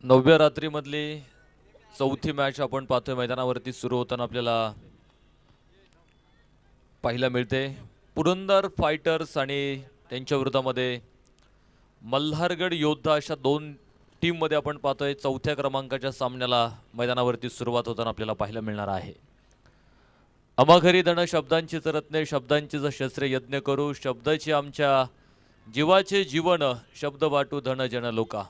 9व्या रात्रीमधली चौथी मॅच आपण पाहतोय मैदानावरती सुरू होताना आपल्याला पाहायला मिळते। पुरंदर फायटर्स आणि त्यांच्या विरोधामध्ये मल्हारगड योद्धा अशा दोन टीम मध्ये आपण पाहतोय चौथ्या क्रमांकाच्या सामन्याला मैदानावरती सुरुवात होताना आपल्याला पाहायला मिळणार आहे। अमाघरी धन शब्दांची रत्ने शब्दांची शस्त्रे यज्ञ करू शब्दाची आमच्या जीवाचे जीवन शब्द वाटू धन जन लोका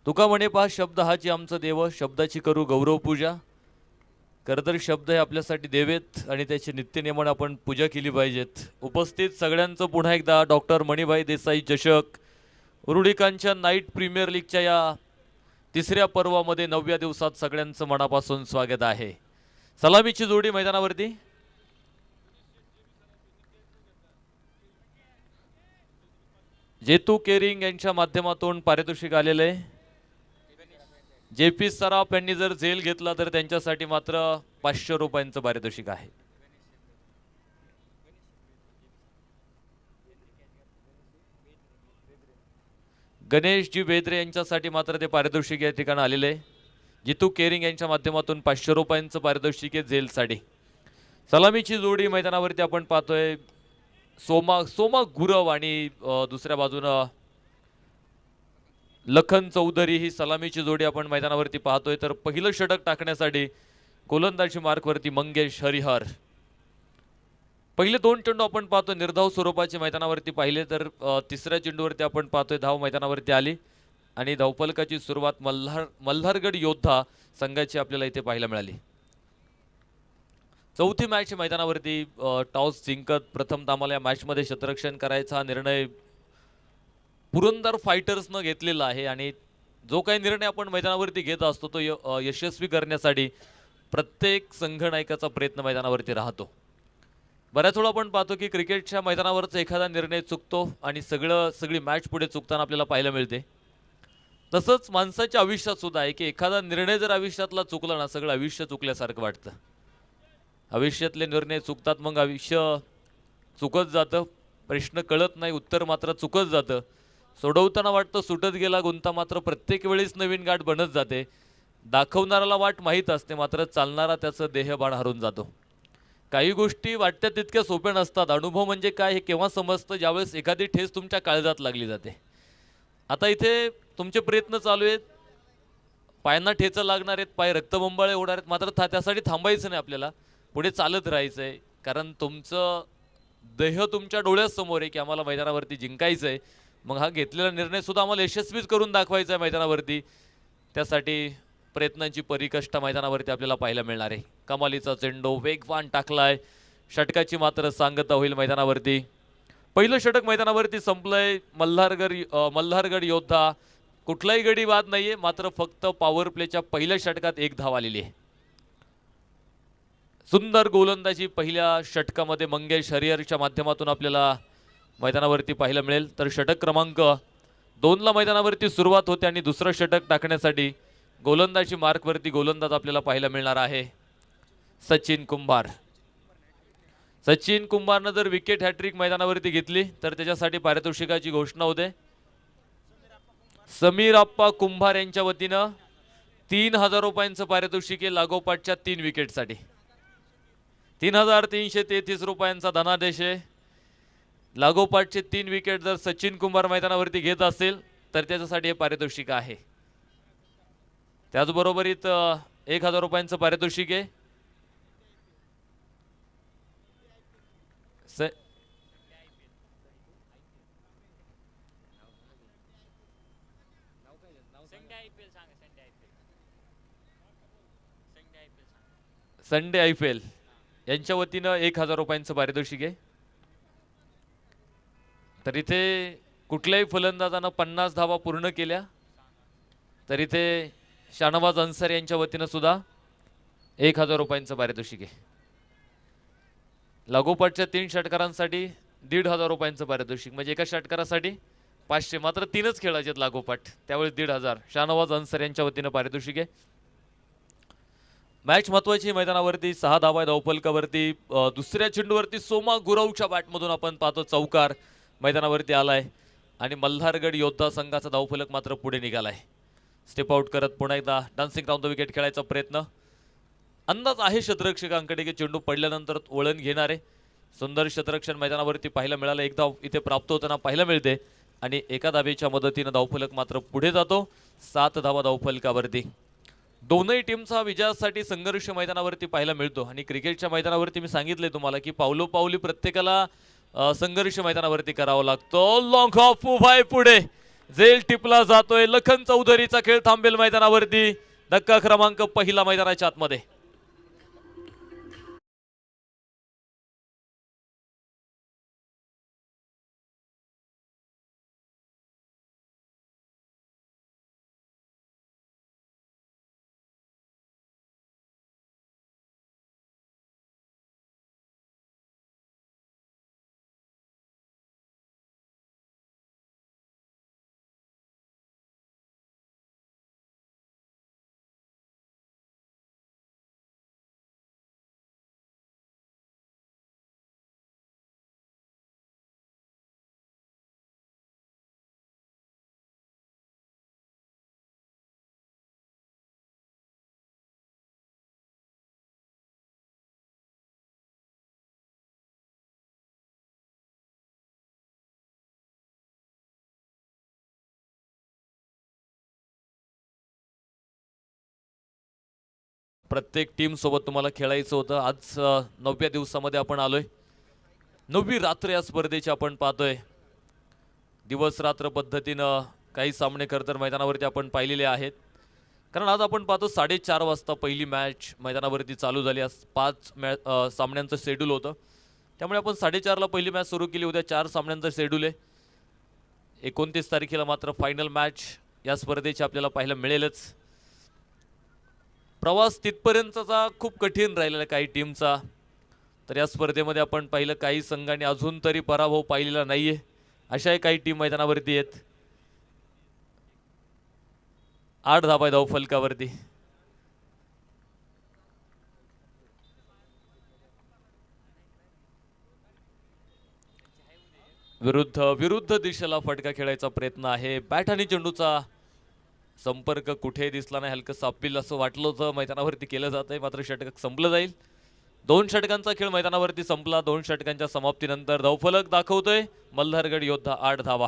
तुका म्हणे पहा शब्द हाची आमचं देव शब्दाची करू गौरव पूजा खरंतर शब्द हे आपल्यासाठी देवेत आणि त्याची नित्यनेमाने आपण पूजा केली पाहिजेत। उपस्थित सगळ्यांचं पुन्हा एकदा डॉक्टर मणिभाई देसाई चषक रुडिकांच्या नाईट प्रीमियर लीगच्या या तिसऱ्या पर्वामध्ये 9व्या दिवसात सगळ्यांचं मनापासून स्वागत आहे। सलामीची जोडी मैदानावरती जेतू केरिंग यांच्या माध्यमातून पारितोषिक आलेले आहे। जेपी सराफ यांनी जर झेल घेतला तर त्यांच्यासाठी मात्र 500 रुपयांचं पारितोषिक आहे। गणेशजी बेद्रे यांच्यासाठी मात्र ते पारितोषिक या ठिकाणी आलेले आहे। जितू केरिंग यांच्या माध्यमातून 500 रुपयांचं पारितोषिक आहे झेलसाठी। सलामीची जोडी मैदानावरती आपण पाहतोय सोमा गुरव आणि दुसऱ्या बाजूने लखन चौधरी ही सलामीची जोडी आपण मैदानावरती पाहतोय। तर पहिलं षटक टाकण्यासाठी गोलंदाजी मार्कवरती मंगेश हरिहर। पहिले दोन चेंडू आपण पाहतोय निर्धाव स्वरूपाचे मैदानावरती पाहिले तर तिसऱ्या चेंडूवरती आपण पाहतोय धाव मैदानावरती आली आणि धावफलकाची सुरुवात मल्हारगड योद्धा संघाची आपल्याला इथे पाहायला मिळाली। चौथी मॅच मैदानावरती टॉस जिंकत प्रथम आम्हाला या मॅचमध्ये शतरक्षण करायचा हा निर्णय पुरंदर फायटर्सनं घेतलेला आहे आणि जो काही निर्णय आपण मैदानावरती घेत असतो तो यशस्वी करण्यासाठी प्रत्येक संघनायकाचा प्रयत्न मैदानावरती राहतो। बऱ्याच वेळा आपण पाहतो की क्रिकेटच्या मैदानावरचा एखादा निर्णय चुकतो आणि सगळी मॅच पुढे चुकताना आपल्याला पाहायला मिळते। तसंच माणसाच्या आयुष्यात सुद्धा आहे की एखादा निर्णय जर आयुष्यातला चुकला ना सगळं आयुष्य चुकल्यासारखं वाटतं। आयुष्यातले निर्णय चुकतात मग आयुष्य चुकत जातं, प्रश्न कळत नाही उत्तर मात्र चुकत जातं, सोडवताना वाटतं सुटत गेला गुंता मात्र प्रत्येक वेळेस नवीन गाठ बनत जाते। दाखवणाराला वाट माहीत असते मात्र चालणारा त्याचं देहबाण हरून जातो। काही गोष्टी वाटत्या तितक्या सोप्या नसतात। अनुभव म्हणजे काय हे केव्हा समजतं ज्यावेळेस एखादी ठेस तुमच्या काळजात लागली जाते। आता इथे तुमचे प्रयत्न चालू आहेत, पायांना ठेचा लागणार आहेत, पाय रक्तबंबाळे होणार आहेत मात्र त्यासाठी थांबायचं नाही, आपल्याला पुढे चालत राहायचं आहे कारण तुमचं देह तुमच्या डोळ्यासमोर आहे की आम्हाला मैदानावरती जिंकायचं आहे। मग हा घेतलेला निर्णय सुद्धा आम्हाला यशस्वीच करून दाखवायचा आहे मैदानावरती, त्यासाठी प्रयत्नांची परिकष्ठा मैदानावरती आपल्याला पाहायला मिळणार आहे। कमालीचा चेंडू वेगवान टाकलाय, षटकाची मात्र सांगता होईल मैदानावरती। पहिलं षटक मैदानावरती संपलंय। मल्हारगड योद्धा कुठलाही गडी बाद नाहीये मात्र फक्त पॉवर प्लेच्या पहिल्या षटकात एक धाव आलेली आहे। सुंदर गोलंदाजी पहिल्या षटकामध्ये मंगेश हरिहरच्या माध्यमातून आपल्याला मैदानावरती पाहायला मिळेल। तर षटक क्रमांक 2 ला मैदानावरती सुरुवात होते आणि दुसरं षटक टाकण्यासाठी गोलंदाजी मार्कवरती गोलंदाज आपल्याला पाहायला मिळणार आहे सचिन कुंभार। सचिन कुंभारनं जर विकेट हॅट्रिक मैदानावरती घेतली तर त्याच्यासाठी पारितोषिकाची घोषणा होते। समीर आप्पा कुंभार यांच्या वतीनं 3000 रुपयांचं पारितोषिक आहे लागोपाठच्या 3 विकेटसाठी। 3333 रुपयांचा धनादेश आहे। लागोपाठचे 3 विकेट जर सचिन कुंभार मैदानावरती घेत असेल तर त्याच्यासाठी हे पारितोषिक आहे। त्याचबरोबरीत 1000 रुपयांचं पारितोषिक आहे। संडे IPL यांच्या वतीनं 1000 रुपयांचं पारितोषिक आहे। तर इथे कुठल्याही फलंदाजानं 50 धावा पूर्ण केल्या तर इथे शानवाज अन्सारी यांच्या वतीनं सुद्धा 1000 रुपयांचं पारितोषिक आहे। लागोपाठच्या 3 षटकारांसाठी 1500 रुपयांचं पारितोषिक म्हणजे एका षटकारासाठी 500 मात्र 3च खेळायचे आहेत लागोपाठ त्यावेळेस 1500 शानवाज अन्सारी यांच्या वतीनं पारितोषिक आहे। मॅच महत्वाची मैदानावरती 6 धावा धावफलकावरती दुसऱ्या चेंडूवरती सोमा गुरवच्या बॅटमधून आपण पाहतो चौकार मैदानावरती आलाय आणि मल्हारगड योद्धा संघाचा धावफलक मात्र पुढे निघालाय। स्टेप आउट करत पुन्हा एकदा डान्सिंग राऊंड द विकेट खेळायचा प्रयत्न. अंदाज आहे शतरक्षकांकडे की चेंडू पडल्यानंतर वळण घेणारे. सुंदर शतरक्षण मैदानावरती पाहायला मिळालं. एक धाव इथे प्राप्त होताना पाहायला मिळते आणि एका धावेच्या मदतीनं धावफलक मात्र पुढे जातो. 7 धावा धावफलकावरती. दोनही टीमचा विजयासाठी संघर्ष मैदानावरती पाहायला मिळतो आणि क्रिकेटच्या मैदानावरती मी सांगितले तुम्हाला की पावलोपावली प्रत्येकाला संघर्ष मैदानावरती करावा लागतो. लॉंग ऑफ उभा आहे पुढे, झेल टिपला जातोय. लखन चौधरीचा खेळ थांबेल मैदानावरती. धक्का क्रमांक पहिला मैदानाच्या आतमध्ये. प्रत्येक टीम सोबत तुम्हाला खेळायचं होतं. आज 9व्या दिवसामध्ये आपण आलोय. 9वी रात्र या स्पर्धेची आपण पाहतोय. दिवस रात्र पद्धतीनं काही सामने तर मैदानावरती आपण पाहिलेले आहेत. कारण आज आपण पाहतो 4:30 वाजता पहिली मॅच मैदानावरती चालू झाली. आज 5 सामन्यांचं शेड्यूल होतं. त्यामुळे आपण 4:30ला पहिली मॅच सुरू केली. उद्या 4 सामन्यांचं शेड्यूल आहे. 29 तारखेला मात्र फायनल मॅच या स्पर्धेची आपल्याला पाहायला मिळेलच. प्रवास तिथपर्यंतचा खूप कठीण राहिलेला काही टीमचा. तर या स्पर्धेमध्ये आपण पाहिलं काही संघांनी अजून तरी पराभव पाहिलेला नाहीये. अशाही काही टीम मैदानावरती आहेत. 8 धावा धाव फलकावरती. विरुद्ध दिशेला फटका खेळायचा प्रयत्न आहे. बॅट आणि चेंडूचा संपर्क कुठे दिसला नाही. हलकं अपील असं वाटलं होतं मैदानावरती केलं जात आहे. मात्र षटक संपलं जाईल. 2 षटकांचा खेळ मैदानावरती संपला. 2 षटकांच्या समाप्तीनंतर धावफलक दाखवतोय मल्हारगड योद्धा 8 धावा.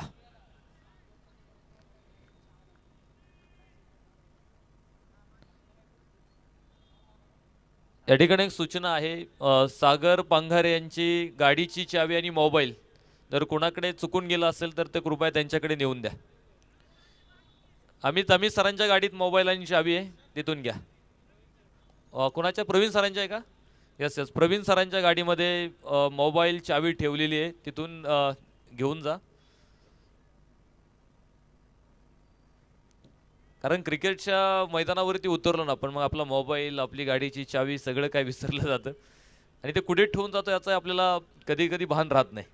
या ठिकाणी एक सूचना आहे. सागर पांघारे यांची गाडीची चावी आणि मोबाईल जर कोणाकडे चुकून गेला असेल तर ते कृपया त्यांच्याकडे नेऊन द्या. आम्ही सरांच्या गाडीत मोबाईल आणि चावी आहे, तिथून घ्या. कोणाच्या प्रवीण सरांच्या आहे का? यस यस, प्रवीण सरांच्या गाडीमध्ये मोबाईल चावी ठेवलेली आहे, तिथून घेऊन जा. कारण क्रिकेटच्या मैदानावरती उतरलो ना पण मग आपला मोबाईल, आपली गाडीची चावी सगळं काय विसरलं जातं आणि ते कुठे ठेवून जातो याचं आपल्याला कधी कधी भान राहत नाही.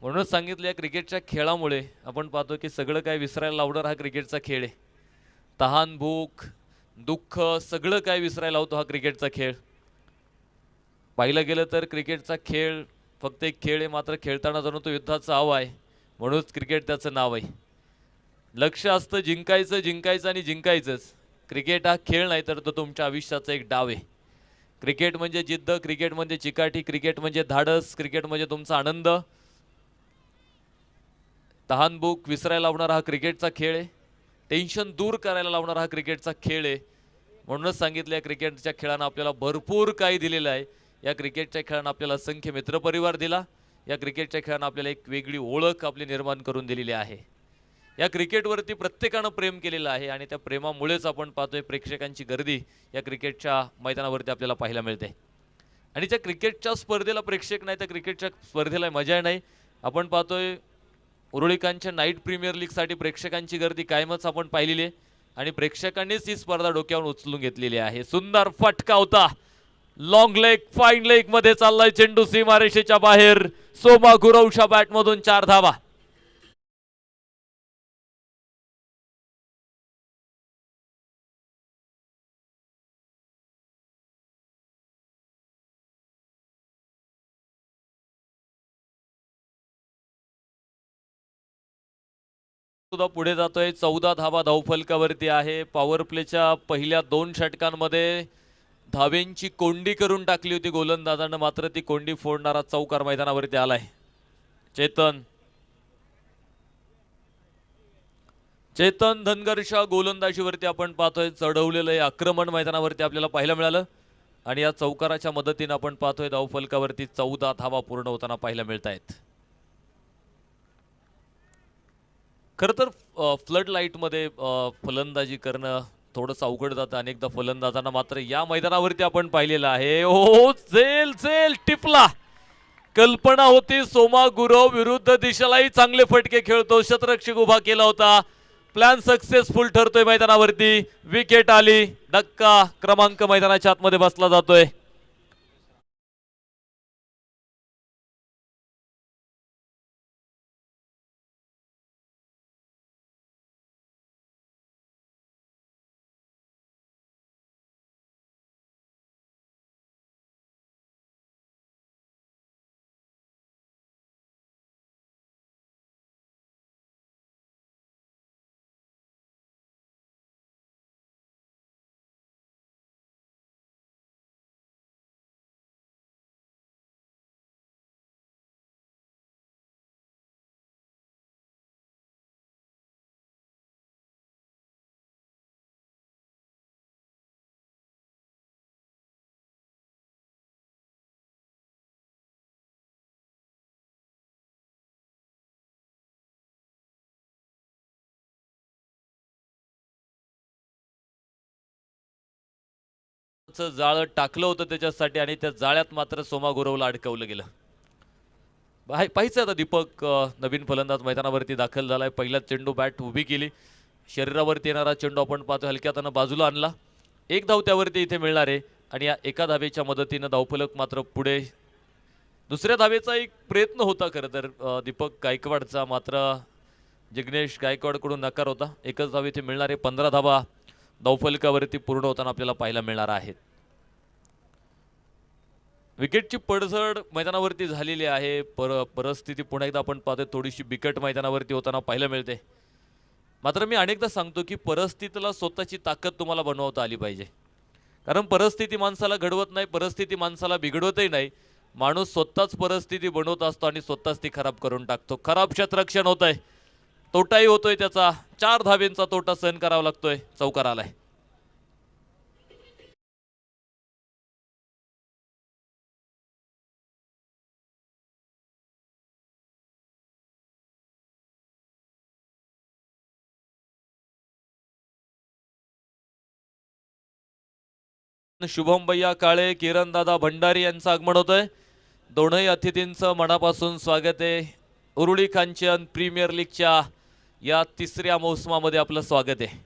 म्हणूनच सांगितलं, या क्रिकेटच्या खेळामुळे आपण पाहतो की सगळं काय विसरायला लावणार हा क्रिकेटचा खेळ आहे. तहान, भूक, दुःख सगळं काय विसरायला लावतो हा क्रिकेटचा खेळ. पाहिलं गेलं तर क्रिकेटचा खेळ फक्त एक खेळ आहे, मात्र खेळताना जणू तो युद्धाचा आव आहे. म्हणूनच क्रिकेट त्याचं नाव आहे. लक्ष असतं जिंकायचं जिंकायचं आणि जिंकायचंच. क्रिकेट हा खेळ नाही तर तो तुमच्या आयुष्याचा एक डाव आहे. क्रिकेट म्हणजे जिद्द, क्रिकेट म्हणजे चिकाटी, क्रिकेट म्हणजे धाडस, क्रिकेट म्हणजे तुमचा आनंद. तहानभूक विसरायला लावणारा हा क्रिकेटचा खेळ आहे. टेन्शन दूर करायला लावणारा हा क्रिकेटचा खेळ आहे. म्हणूनच सांगितलं, या क्रिकेटच्या खेळानं आपल्याला भरपूर काही दिलेलं आहे. या क्रिकेटच्या खेळानं आपल्याला असंख्य मित्रपरिवार दिला. या क्रिकेटच्या खेळानं आपल्याला एक वेगळी ओळख आपली निर्माण करून दिलेली आहे. या क्रिकेटवरती प्रत्येकानं प्रेम केलेलं आहे आणि त्या प्रेमामुळेच आपण पाहतोय प्रेक्षकांची गर्दी या क्रिकेटच्या मैदानावरती आपल्याला पाहायला मिळते. आणि त्या क्रिकेटच्या स्पर्धेला प्रेक्षक नाही तर क्रिकेटच्या स्पर्धेला मजा नाही. आपण पाहतोय उरुळीकांच्या नाईट प्रीमियर लीगसाठी प्रेक्षकांची गर्दी कायमच आपण पाहिलेली आहे आणि प्रेक्षकांनीच ही स्पर्धा डोक्यावर उचलून घेतलेली आहे. सुंदर फटका होता. लॉंग लेग, फाईन लेग मध्ये चाललाय चेंडू सीमारेषेच्या बाहेर. सोमा गुरवच्या बॅटमधून 4 धावा. सुद्धा पुढे जातोय. 14 धावा धावफलकावरती आहे. पॉवर प्लेच्या पहिल्या 2 षटकांमध्ये धावेंची कोंडी करून टाकली होती गोलंदाजानं, मात्र ती कोंडी फोडणारा चौकार मैदानावरती आलाय. चेतन धनगरच्या गोलंदाजीवरती आपण पाहतोय. चढवलेलं हे आक्रमण मैदानावरती आपल्याला पाहायला मिळालं आणि या चौकाराच्या मदतीने आपण पाहतोय धावफलकावरती 14 धावा पूर्ण होताना पाहायला मिळत आहेत. खरं तर फ्लड लाईटमध्ये फलंदाजी करणं थोडंसं अवघड जातं अनेकदा फलंदाजांना, मात्र या मैदानावरती आपण पाहिलेलं आहे. ओ झेल झेल टिपला. कल्पना होती सोमा गुरव विरुद्ध दिशेलाही चांगले फटके खेळतो, शतरक्षक उभा केला होता. प्लॅन सक्सेसफुल ठरतोय मैदानावरती. विकेट आली. धक्का क्रमांक मैदानाच्या आतमध्ये बसला जातोय. जाळं टाकलं होतं त्याच्यासाठी आणि त्या जाळ्यात मात्र सोमा गुरवला अडकवलं गेलं. पाहिजे आता दीपक नवीन फलंदाज मैदानावरती दाखल झालाय. पहिला चेंडू बॅट उभी केली. शरीरावरती येणारा चेंडू आपण पाहतो हलक्या हातानं बाजूला आणला. 1 धाव त्यावरती इथे मिळणार आहे आणि या एका धावेच्या मदतीनं धावफलक मात्र पुढे. दुसऱ्या धावेचा एक प्रयत्न होता खरं तर दीपक गायकवाडचा, मात्र जिग्नेश गायकवाडकडून नकार होता. एकच धाव इथे मिळणार आहे. 15 धावा धावफलकावरती पूर्ण होताना आपल्याला पाहायला मिळणार आहेत. विकेटची पडझड मैदानावरती झालेली आहे. परिस्थिती पुन्हा एकदा आपण पाहतोय थोडीशी बिकट मैदानावरती होताना पाहायला मिळते. मात्र मी अनेकदा सांगतो की परिस्थितीला स्वतःची ताकद तुम्हाला बनवता आली पाहिजे, कारण परिस्थिती माणसाला घडवत नाही, परिस्थिती माणसाला बिघडवतही नाही. माणूस स्वतःच परिस्थिती बनवत असतो आणि स्वतःच ती खराब करून टाकतो. खराब क्षेत्ररक्षण होत आहे, तोटाही होतोय त्याचा. 4 धावेंचा तोटा सहन करावा लागतोय. चौकार आलाय. शुभम भैया काळे, किरण दादा भंडारी यांचं आगमन होतंय. दोनही अतिथींचं मनापासून स्वागत आहे. उरुळी कांचन प्रीमियर लीगच्या या 3ऱ्या मोसमामध्ये आपलं स्वागत आहे.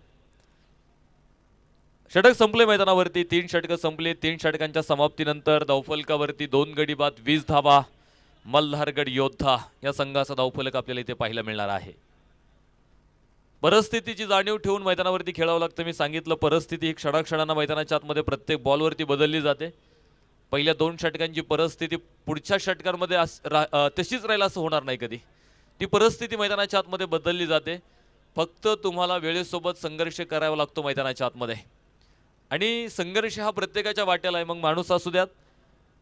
षटक संपले मैदानावरती. 3 षटकं संपली. 3 षटकांच्या समाप्तीनंतर धावफलकावरती 2 गडी बाद 20 धावा. मल्हारगड योद्धा या संघाचा धावफलक आपल्याला इथे पाहायला मिळणार आहे. परिस्थितीची जाणीव ठेवून मैदानावरती खेळावं लागतं. मी सांगितलं परिस्थिती ही क्षणाक्षणांना मैदानाच्या आतमध्ये प्रत्येक बॉलवरती बदलली जाते. पहिल्या 2 षटकांची परिस्थिती पुढच्या षटकांमध्ये तशीच राहील असं होणार नाही कधी. ती परिस्थिती मैदानाच्या आतमध्ये बदलली जाते. फक्त तुम्हाला वेळेसोबत संघर्ष करावा लागतो मैदानाच्या आतमध्ये, आणि संघर्ष हा प्रत्येकाच्या वाट्याला आहे. मग माणूस असू द्यात,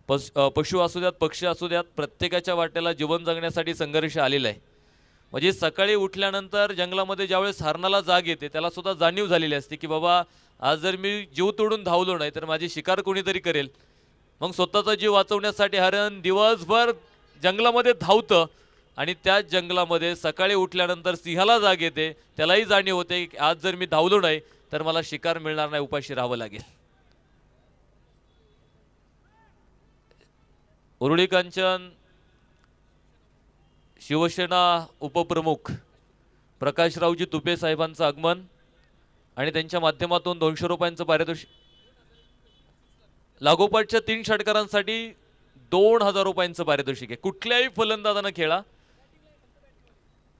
पशु असू द्यात, पक्षी असू द्यात, प्रत्येकाच्या वाट्याला जीवन जगण्यासाठी संघर्ष आलेला आहे. म्हणजे सकाळी उठल्यानंतर जंगलामध्ये ज्यावेळेस हरणाला जाग येते त्याला सुद्धा जाणीव झालेली असते की बाबा आज जर मी जीव तोडून धावलो नाही तर माझी शिकार कोणीतरी करेल. मग स्वतःचा जीव वाचवण्यासाठी हरण दिवसभर जंगलामध्ये धावतं आणि त्याच जंगलामध्ये सकाळी उठल्यानंतर सिंहाला जाग येते. त्यालाही जाणीव होते की आज जर मी धावलो नाही तर मला शिकार मिळणार नाही, उपाशी राहावं लागेल. उरुळी कांचन शिवसेना उपप्रमुख प्रकाशरावजी तुपे साहेबांचं आगमन आणि त्यांच्या माध्यमातून 200 रुपयांचं पारितोषिक. लागोपाठच्या 3 षटकारांसाठी 2000 रुपयांचं पारितोषिक आहे. कुठल्याही फलंदाजानं खेळा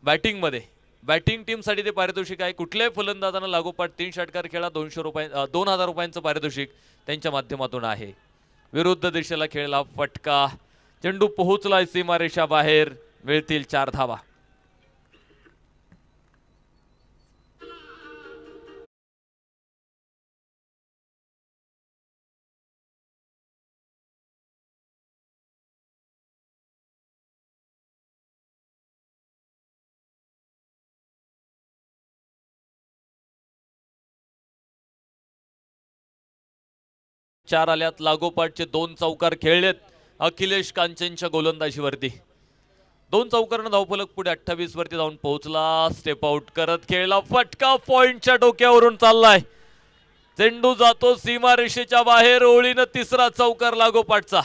बॅटिंगमध्ये, बॅटिंग टीमसाठी ते पारितोषिक आहे. कुठल्याही फलंदाजानं लागोपाठ 3 षटकार खेळा 2000 रुपयांचं पारितोषिक त्यांच्या माध्यमातून आहे. विरुद्ध दिशेला खेळला फटका, चेंडू पोहोचलाय सीमारेषा बाहेर. मिळतील 4 धावा. 4 आल्यात, लागोपाठचे 2 चौकार खेळलेत अखिलेश कांचनच्या गोलंदाजीवरती. 2 चौकारांना धावफलक पुढे 28 वरती जाऊन पोहोचला. स्टेप आउट करत खेळला फटका पॉइंटच्या डोक्यावरून चाललाय. चेंडू जातो सीमारेषेच्या बाहेर. ओळीनं तिसरा चौकार लागोपाठचा.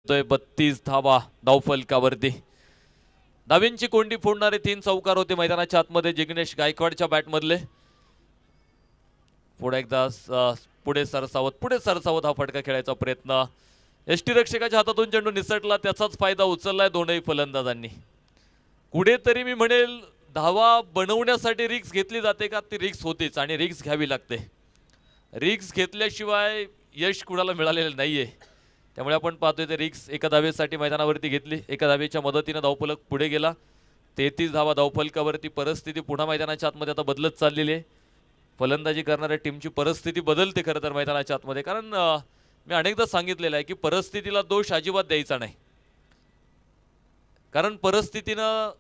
तो 32 धावा धावफलकावरती. धावींची कोंडी फोडणारे 3 चौकार होते मैदानाच्या आतमध्ये जिग्नेश गायकवाडच्या बॅट मधले. पुढे एकदा पुढे सरसावत हा फटका खेळायचा प्रयत्न. यष्टीरक्षकाच्या हातातून चेंडू निसटला. त्याचाच फायदा उचललाय दोनही फलंदाजांनी. कुठेतरी मी म्हणेल धावा बनवण्यासाठी रिक्स घेतली जाते का, ती रिक्स होतीच आणि रिक्स घ्यावी लागते. रिक्स घेतल्याशिवाय यश कुणाला मिळालेलं नाहीये. त्यामुळे आपण पाहतोय ते रिक्स एका धावेसाठी मैदानावरती घेतली. एका धावेच्या मदतीने धावफलक पुढे गेला. 33 धावा धावफलकावरती. परिस्थिती पुन्हा मैदानाच्या आतमध्ये आता बदलत चाललेली आहे. फलंदाजी करणाऱ्या टीमची परिस्थिती बदलते खरं तर मैदानाच्या आतमध्ये. कारण मी अनेकदा सांगितलेलं आहे की परिस्थितीला दोष अजिबात द्यायचा नाही. कारण परिस्थितीनं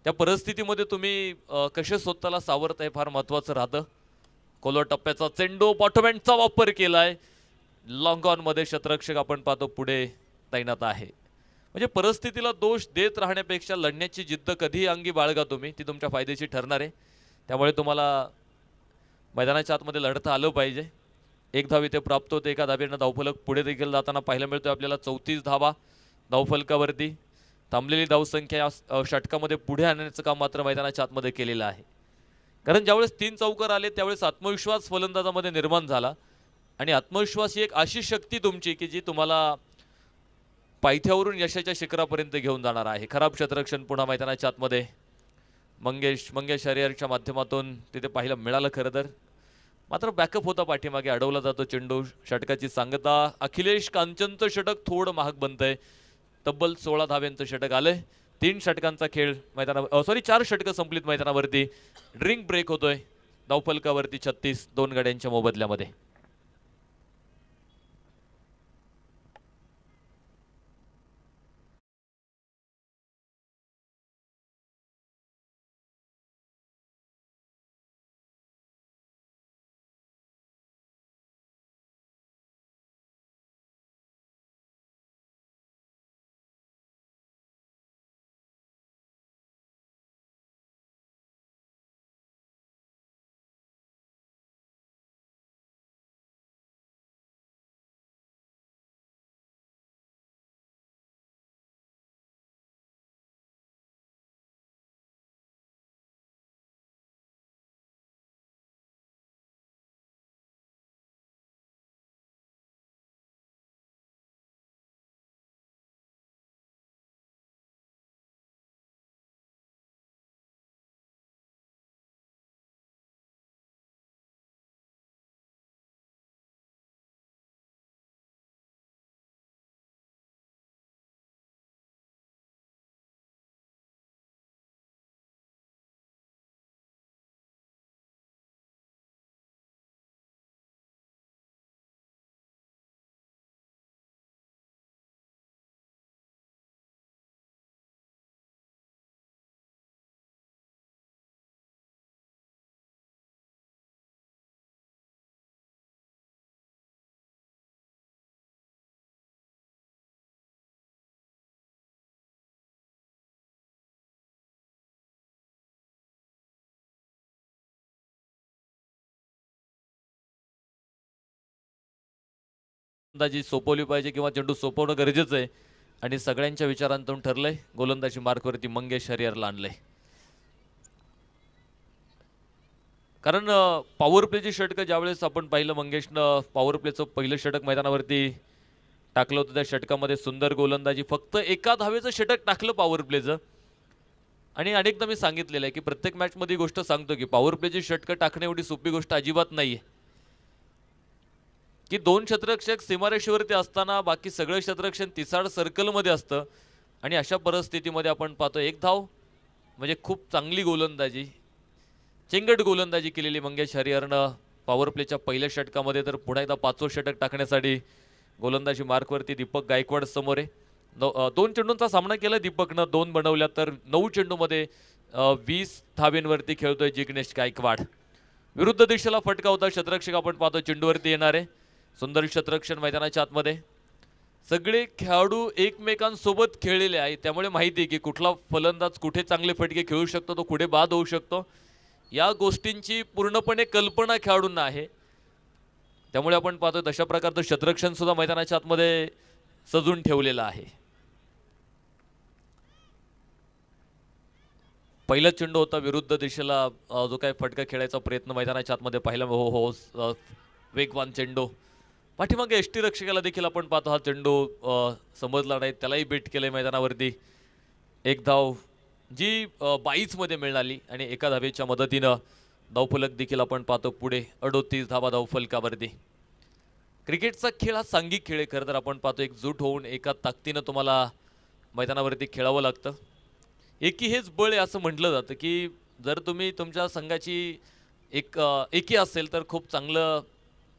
त्या परिस्थितीमध्ये तुम्ही कसे स्वतःला सावरताय फार महत्त्वाचं राहतं. कोलर टप्प्याचा चेंडू बॉटमँडचा वापर केलाय. लॉंग ऑन मध्ये शतरक्षक आपण पाहतो पुढे तैनात आहे. म्हणजे परिस्थितीला दोष देत राहण्यापेक्षा लढण्याची जिद्द कधीही अंगी बाळगा तुम्ही, ती तुमच्या फायद्याची ठरणार आहे. त्यामुळे तुम्हाला मैदानाच्या आतमध्ये लढता आलं पाहिजे. 1 धाव इथे प्राप्त होते. एका धावेनं धावफलक पुढे देखील जाताना पाहायला मिळतोय आपल्याला. 34 धावा धावफलकावरती. थांबलेली धावसंख्या या षटकामध्ये पुढे आणण्याचं काम मात्र मैदानाच्या आतमध्ये केलेलं आहे. कारण ज्यावेळेस 3 चौकार आले त्यावेळेस आत्मविश्वास फलंदाजामध्ये निर्माण झाला. आणि आत्मविश्वास ही एक अशी शक्ती तुमची की जी तुम्हाला पायथ्यावरून यशाच्या शिखरापर्यंत घेऊन जाणार आहे. खराब क्षेत्ररक्षण पुन्हा मैदानाच्या आतमध्ये मंगेश हरिहरच्या माध्यमातून तिथे पाहायला मिळालं खरं तर. मात्र बॅकअप होता पाठीमागे. अडवला जातो चेंडू. षटकाची सांगता. अखिलेश कांचनचं षटक थोडं महाग बनतंय. तब्बल 16 धाव्यांचं षटक आलंय. 3 षटकांचा खेळ मैदाना 4 षटकं संपलीत मैदानावरती. ड्रिंक ब्रेक होतोय धावफलकावरती 36 2 गड्यांच्या मोबदल्यामध्ये. गोलंदाजी सोपवली पाहिजे किंवा चेंडू सोपवणं गरजेचं आहे. आणि सगळ्यांच्या विचारांतून ठरलंय गोलंदाजी मार्कवरती मंगेश हरिहरला आणलंय. कारण पॉवर प्लेची षटकं ज्यावेळेस आपण पाहिलं मंगेशनं पॉवर प्लेचं पहिलं षटक मैदानावरती टाकलं होतं. त्या षटकामध्ये सुंदर गोलंदाजी. फक्त एका धावेचं षटक टाकलं पॉवर प्लेचं. आणि अनेकदा मी सांगितलेलं आहे की प्रत्येक मॅचमध्ये गोष्ट सांगतो की पॉवर प्लेची षटकं टाकणं एवढी सोपी गोष्ट अजिबात नाहीये. की 2 क्षेत्ररक्षक सीमारेषेवरती असताना बाकी सगळं क्षेत्ररक्षण तिसाड सर्कलमध्ये असतं. आणि अशा परिस्थितीमध्ये आपण पाहतो 1 धाव म्हणजे खूप चांगली गोलंदाजी. चेंगट गोलंदाजी केलेली मंगेश हरिहरनं पॉवर प्लेच्या पहिल्या षटकामध्ये, तर पुन्हा एकदा 5वं षटक टाकण्यासाठी गोलंदाजी मार्कवरती दीपक गायकवाड समोर आहे. 2 चेंडूंचा सामना केला दीपकनं, 2 बनवल्या, तर 9 चेंडूमध्ये 20 धाब्यांवरती खेळतोय जिग्नेश गायकवाड. विरुद्ध दिशेला फटका होता, शतरक्षक आपण पाहतो चेंडूवरती येणार आहे. सुंदर शतरक्षण मैदानाच्या आतमध्ये. सगळे खेळाडू एकमेकांसोबत खेळलेले आहेत, त्यामुळे माहिती आहे की कुठला फलंदाज कुठे चांगले फटके खेळू शकतो, तो कुठे बाद होऊ शकतो, या गोष्टींची पूर्णपणे कल्पना खेळाडूंना आहे. त्यामुळे आपण पाहतो तशा प्रकारचं शतरक्षण सुद्धा मैदानाच्या आतमध्ये सजून ठेवलेलं आहे. पहिला चेंडू होता विरुद्ध दिशेला, जो काही फटका खेळायचा प्रयत्न मैदानाच्या आतमध्ये पाहिला. वेगवान चेंडू. पाठीमागे एसटी रक्षकाला देखील आपण पाहतो हा चेंडू समजला नाही, त्यालाही बेट केलंय मैदानावरती. एक धाव जी 22 मध्ये मिळाली आणि एका धावेच्या मदतीनं धावफलक देखील आपण पाहतो पुढे 38 धावा धावफलकावरती. क्रिकेटचा खेळ हा सांघिक खेळ आहे. खरं तर आपण पाहतो एकजूट होऊन एका ताकदीनं तुम्हाला मैदानावरती खेळावं लागतं. एकी हेच बळ आहे असं म्हटलं जातं की जर तुम्ही तुमच्या संघाची एकी असेल तर खूप चांगलं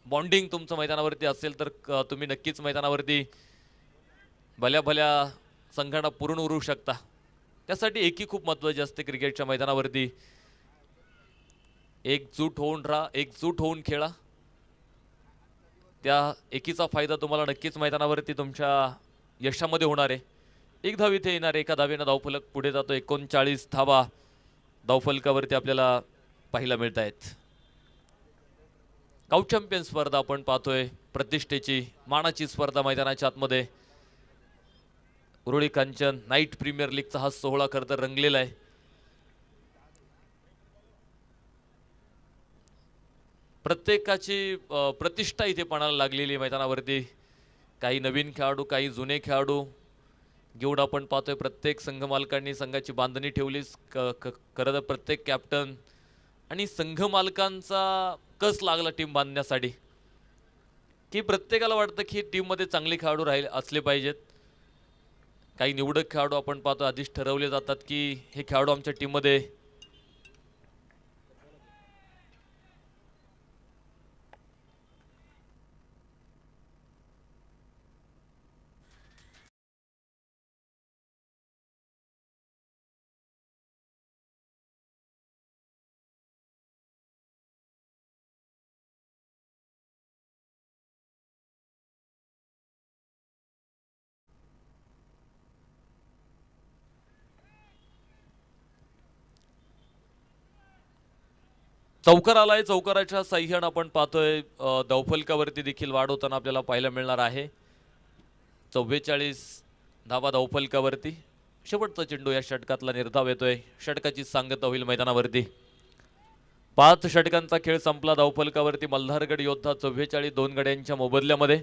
बॉन्डिंग तुमचं मैदानावरती असेल तर तुम्ही नक्कीच मैदानावरती भल्या भल्या संघांना पुरून उरू शकता. त्यासाठी एकी खूप महत्त्वाची असते क्रिकेटच्या मैदानावरती. एकजूट होऊन राहा, एकजूट होऊन खेळा. त्या एकीचा फायदा तुम्हाला नक्कीच मैदानावरती तुमच्या यशामध्ये होणार आहे. एक धाव इथे येणार, एका धावेनं धावफलक पुढे जातो. 39 धावा धावफलकावरती आपल्याला पाहायला मिळत आहेत. गाव चॅम्पियन स्पर्धा आपण पाहतोय, प्रतिष्ठेची मानाची स्पर्धा मैदानाच्या आतमध्ये. उरुळी कांचन नाईट प्रीमियर लीगचा हा सोहळा खरं तर रंगलेला आहे. प्रत्येकाची प्रतिष्ठा इथे पणाला लागलेली मैदानावरती. काही नवीन खेळाडू, काही जुने खेळाडू घेऊन आपण पाहतोय. प्रत्येक संघ मालकांनी संघाची बांधणी ठेवली. खरं तर प्रत्येक कॅप्टन आणि संघ मालकांचा कस लागला टीम बांधण्यासाठी, की प्रत्येकाला वाटतं की टीममध्ये चांगले खेळाडू असले पाहिजेत. काही निवडक खेळाडू आपण पाहतो आधीच ठरवले जातात की हे खेळाडू आमच्या टीममध्ये चौकार आलाय. चौकाराच्या साह्यानं आपण पाहतोय धावफलकावरती देखील वाढ होताना आपल्याला पाहायला मिळणार आहे. 44 धावा धावफलकावरती. शेवटचा चेंडू या षटकातला निर्धाव येतोय. षटकाची सांगता होईल मैदानावरती. 5 षटकांचा खेळ संपला. धावफलकावरती मल्हारगड योद्धा 44 2 गड्यांच्या मोबदल्यामध्ये.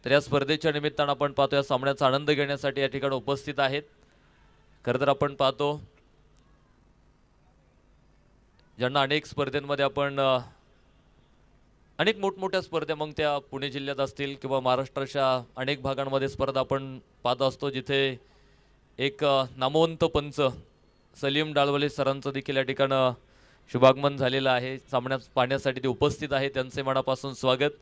तर या स्पर्धेच्या निमित्तानं आपण पाहतो या सामन्याचा आनंद घेण्यासाठी या ठिकाणी उपस्थित आहेत. खरं तर आपण पाहतो ज्यांना अनेक स्पर्धेमध्ये आपण अनेक मोठमोठ्या स्पर्धा, मग त्या पुणे जिल्ह्यात असतील किंवा महाराष्ट्राच्या अनेक भागांमध्ये स्पर्धा आपण पाहत असतो, जिथे एक नामवंत पंच सलीम डाळवले सरांचं देखील या ठिकाणं शुभागमन झालेलं आहे. सामन्यात पाहण्यासाठी ते उपस्थित आहे, त्यांचे मनापासून स्वागत.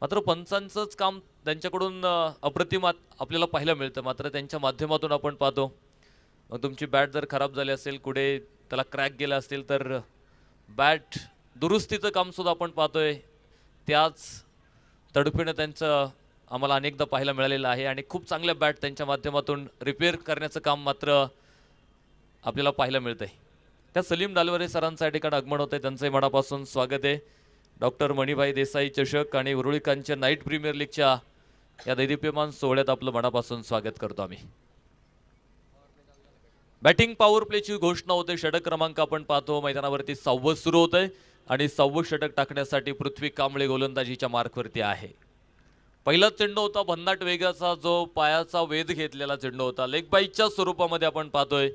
मात्र पंचांचंच काम त्यांच्याकडून अप्रतिम आपल्याला पाहायला मिळतं. मात्र त्यांच्या माध्यमातून आपण पाहतो मग तुमची बॅट जर खराब झाली असेल, कुठे त्याला क्रॅक गेला असतील, तर बॅट दुरुस्तीचं कामसुद्धा आपण पाहतोय. त्याच तडफीनं त्यांचं आम्हाला अनेकदा पाहायला मिळालेलं आहे आणि खूप चांगल्या बॅट त्यांच्या माध्यमातून रिपेअर करण्याचं काम मात्र आपल्याला पाहायला मिळतं आहे. त्या सलीम डालवरे सरांचं या ठिकाणी आगमन होतं आहे, त्यांचंही मनापासून स्वागत आहे. डॉक्टर मणिभाई देसाई चषक आणि उरुळी कांचन नाईट प्रीमियर लीगच्या या दैदिप्यमान सोहळ्यात आपलं मनापासून स्वागत करतो आम्ही. बॅटिंग पॉवर प्लेची घोषणा होते. षटक क्रमांक आपण पाहतो मैदानावरती 6वं सुरू होतंय आणि 6वं षटक टाकण्यासाठी पृथ्वी कांबळे गोलंदाजीच्या मार्कवरती आहे. पहिला चेंडू होता भन्नाट वेगाचा, जो पायाचा वेध घेतलेला चेंडू होता. लेग बाईच्या स्वरूपामध्ये आपण पाहतोय.